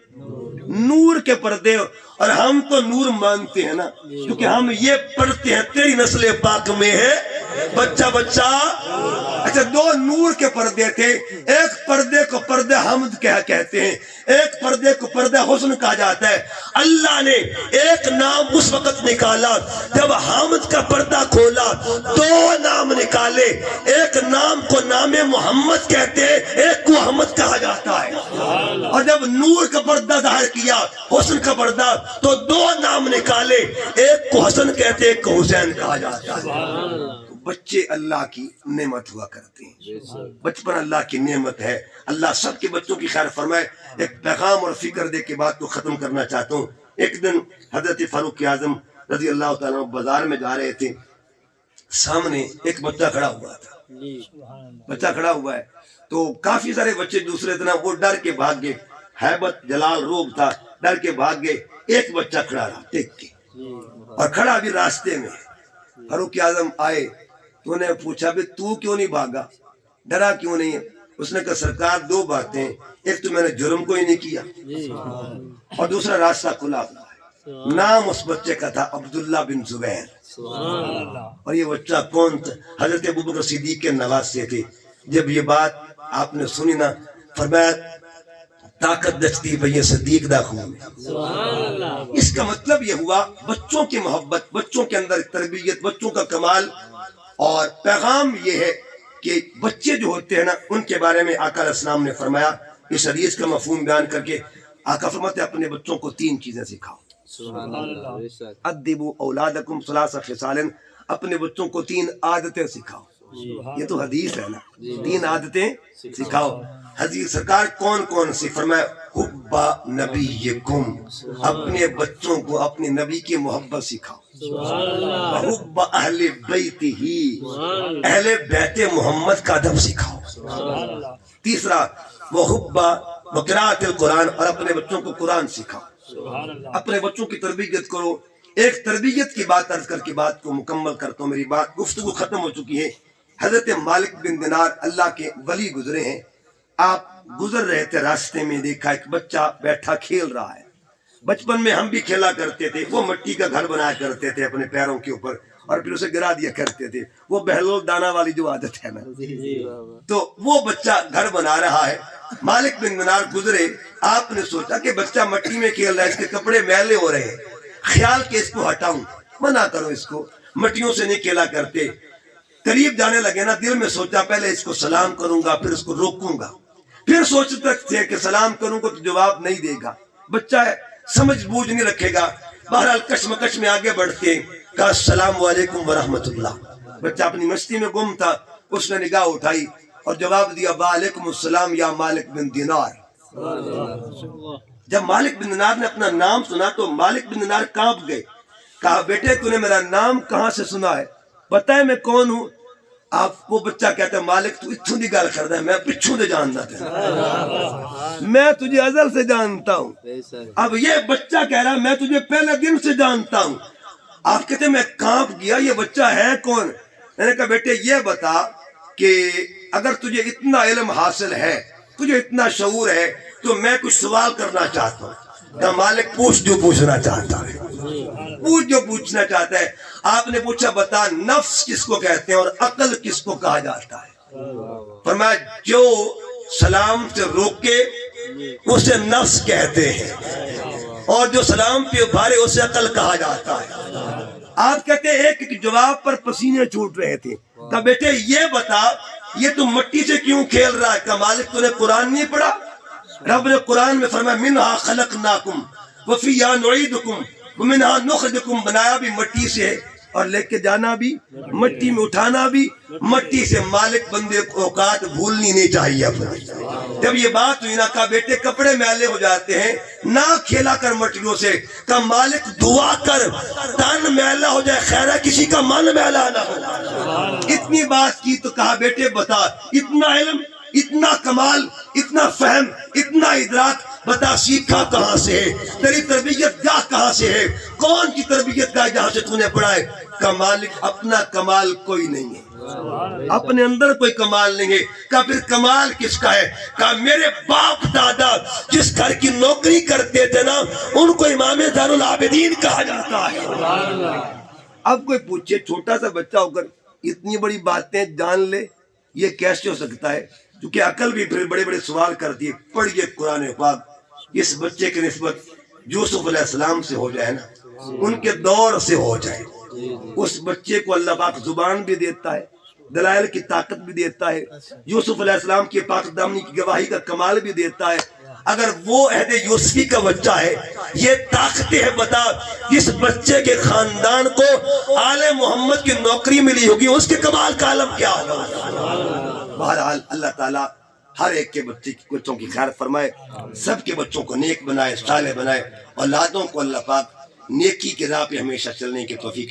نور کے پردے. اور ہم تو نور مانتے ہیں نا، کیونکہ ہم یہ پڑھتے ہیں تیری نسل پاک میں ہے بچہ بچہ. اچھا دو نور کے پردے تھے. ایک پردے کو پردہ حمد کہتے ہیں، ایک پردے کو پردہ حسن کہا جاتا ہے. اللہ نے ایک نام اس وقت نکالا جب حمد کا پردہ کھولا، دو نام نکالے. ایک نام کو نام محمد کہتے ہیں، ایک کو حمد کہا جاتا ہے. اور جب نور کا پردہ ظاہر کیا، حسن کا پردہ، تو دو نام نکالے. ایک کو حسن کہتے ہیں، ایک کو حسین کہا جاتا ہے. بچے اللہ کی نعمت ہوا کرتے ہیں. بچپن اللہ کی نعمت ہے. اللہ سب کے بچوں کی خیر فرمائے. ایک پیغام اور فکر دے کے بات کو ختم کرنا چاہتا ہوں. ایک دن حضرت فاروق اعظم رضی اللہ تعالیٰ عنہ بازار میں جا رہے تھے. سامنے ایک بچہ کھڑا ہوا تھا. بچہ کھڑا ہوا ہے تو کافی سارے بچے دوسرے طرح وہ ڈر کے بھاگ گئے. ہیبت جلال روب تھا، ڈر کے بھاگ گئے. ایک بچہ کھڑا رہا ٹیک کے، اور کھڑا بھی راستے میں. فاروق اعظم آئے تو انہیں پوچھا بھی تو کیوں نہیں بھاگا، ڈرا کیوں نہیں ہے؟ اس نے کہا سرکار دو باتیں، ایک تو میں نے جرم کوئی نہیں کیا اور دوسرا راستہ کھلا ہوا ہے. نام اس بچے کا تھا عبداللہ بن زبیر. اور یہ بچہ کون تھا؟ حضرت ابوبکر صدیق کے نواسے تھے. جب یہ بات آپ نے سنی نا، فرمایا طاقت دستی بھئی صدیق دا خون. اس کا مطلب یہ ہوا بچوں کی محبت، بچوں کے اندر تربیت، بچوں کا کمال. اور پیغام یہ ہے کہ بچے جو ہوتے ہیں نا ان کے بارے میں آقا علیہ السلام نے فرمایا، اس حدیث کا مفہوم بیان کر کے آقا فرماتے ہیں اپنے بچوں کو تین چیزیں سکھاؤ. ادبوا اولادکم ثلاث خصال، اپنے بچوں کو تین عادتیں سکھاؤ. یہ تو حدیث ہے نا، تین عادتیں سکھاؤ. حدیث سرکار کون کون سی؟ فرمایا حب نبیکم، اپنے بچوں کو اپنے نبی کی محبت سکھاؤ. حب اہل بیت ہی، اہل بیت محمد کا ادب سکھاؤ. تیسرا وحب وقراءۃ القرآن، اور اپنے بچوں کو قرآن سکھاؤ. اپنے بچوں کی تربیت کرو. ایک تربیت کی بات عرض کر کے بات کو مکمل کرتا ہوں. میری بات گفتگو ختم ہو چکی ہے. حضرت مالک بن دینار اللہ کے ولی گزرے ہیں. آپ گزر رہے تھے، راستے میں دیکھا ایک بچہ بیٹھا کھیل رہا ہے. بچپن میں ہم بھی کھیلا کرتے تھے. وہ مٹی کا گھر بنایا کرتے تھے اپنے پیروں کے اوپر اور پھر اسے گرا دیا کرتے تھے. وہ بہلول دانا والی جو عادت ہے نا، تو وہ بچہ گھر بنا رہا ہے. مالک بن دینار گزرے. آپ نے سوچا کہ بچہ مٹی میں کھیل رہا ہے، اس کے کپڑے میلے ہو رہے ہیں، خیال کہ اس کو ہٹاؤں، منع کرو اس کو، مٹیوں سے نہیں کھیلا کرتے. قریب جانے لگے نا، دل میں سوچا پہلے اس کو سلام کروں گا پھر اس کو روکوں گا. پھر سوچتے تھے کہ سلام کروں گا تو جواب نہیں دے گا، بچہ ہے سمجھ بوجھ نہیں رکھے گا. بہرحال کشمکش میں آگے بڑھتے کہا السلام علیکم ورحمۃ اللہ. بچہ اپنی مستی میں گم تھا. اس نے نگاہ اٹھائی اور جواب دیا وعلیکم السلام یا مالک بن دینار. جب مالک بن دینار نے اپنا نام سنا تو مالک بن دینار کانپ گئے. کہا بیٹے تو نے میرا نام کہاں سے سنا ہے؟ بتائے میں کون ہوں. آپ وہ بچہ کہتا ہے مالک تو اتھوں دی گل کردا ہے، میں پچھوں دے جاندا تھا، میں تجھے ازل سے جانتا ہوں. اب یہ بچہ کہہ رہا میں تجھے پہلے دن سے جانتا ہوں. آپ کہتے ہیں میں کانپ گیا، یہ بچہ ہے کون؟ میں نے کہا بیٹے یہ بتا کہ اگر تجھے اتنا علم حاصل ہے، تجھے اتنا شعور ہے، تو میں کچھ سوال کرنا چاہتا ہوں. کہ مالک پوچھ جو پوچھنا چاہتا ہے، پوچھ جو پوچھنا چاہتا ہے. آپ نے پوچھا بتا نفس کس کو کہتے ہیں اور عقل کس کو کہا جاتا ہے؟ فرمایا جو سلام سے روکے اسے نفس کہتے ہیں، اور جو سلام پہ ابھارے اسے عقل کہا جاتا ہے۔ آپ کہتے ہیں ایک جواب پر پسینے چھوٹ رہے تھے، کہا بیٹے یہ بتا یہ تم مٹی سے کیوں کھیل رہا ہے؟ کہ مالک تو نے قرآن نہیں پڑھا؟ رب نے قرآن میں فرمایا منہا خلقناکم وفیہا نعیدکم ومنہا نخرجکم، بنایا بھی مٹی سے ہے اور لے کے جانا بھی مٹی میں، اٹھانا بھی مٹی سے۔ مالک بندے کو اوقات بھولنی نہیں چاہیے اپنی۔ جب یہ بات ہوئی نا، کہا بیٹے کپڑے میلے ہو جاتے ہیں نہ کھیلا کر مٹیوں سے، کہا مالک دعا کر تن میلا ہو جائے، خیر ہے کسی کا من میلا نہ ہو۔ اتنی بات کی تو کہا بیٹے بتا اتنا علم، اتنا کمال، اتنا فہم، اتنا ادراک بتا سیکھا کہاں سے ہے؟ تیری تربیت گاہ کہاں سے ہے؟ کون کی تربیت گاہ جہاں سے تو نے پڑھا ہے؟ کہ مالک اپنا کمال کوئی نہیں ہے، اپنے اندر کوئی کمال نہیں ہے۔ کہ پھر کمال کس کا ہے؟ کہ میرے باپ دادا جس گھر کی نوکری کرتے تھے نا ان کو امام زین العابدین کہا جاتا ہے۔ اب کوئی پوچھے چھوٹا سا بچہ ہو کر اتنی بڑی باتیں جان لے، یہ کیسے ہو سکتا ہے؟ کیونکہ عقل بھی پھر بڑے بڑے سوال کرتی ہے۔ پڑھیے قرآن پاک، اس بچے کی نسبت یوسف علیہ السلام سے ہو جائے نا، ان کے دور سے ہو جائے، اس بچے کو اللہ پاک زبان بھی دیتا ہے، دلائل کی طاقت بھی دیتا ہے، یوسف علیہ السلام کی پاک دامنی کی گواہی کا کمال بھی دیتا ہے۔ اگر وہ عہد یوسفی کا بچہ ہے، یہ طاقتیں ہے، بتا جس بچے کے خاندان کو آل محمد کی نوکری ملی ہوگی اس کے کمال کا عالم کیا ہوگا۔ بہرحال اللہ تعالیٰ ہر ایک کے بچوں کی خیر فرمائے، سب کے بچوں کو نیک بنائے، صالح بنائے، اولادوں کو اللہ پاک نیکی کی راہ پہ ہمیشہ چلنے کی توفیق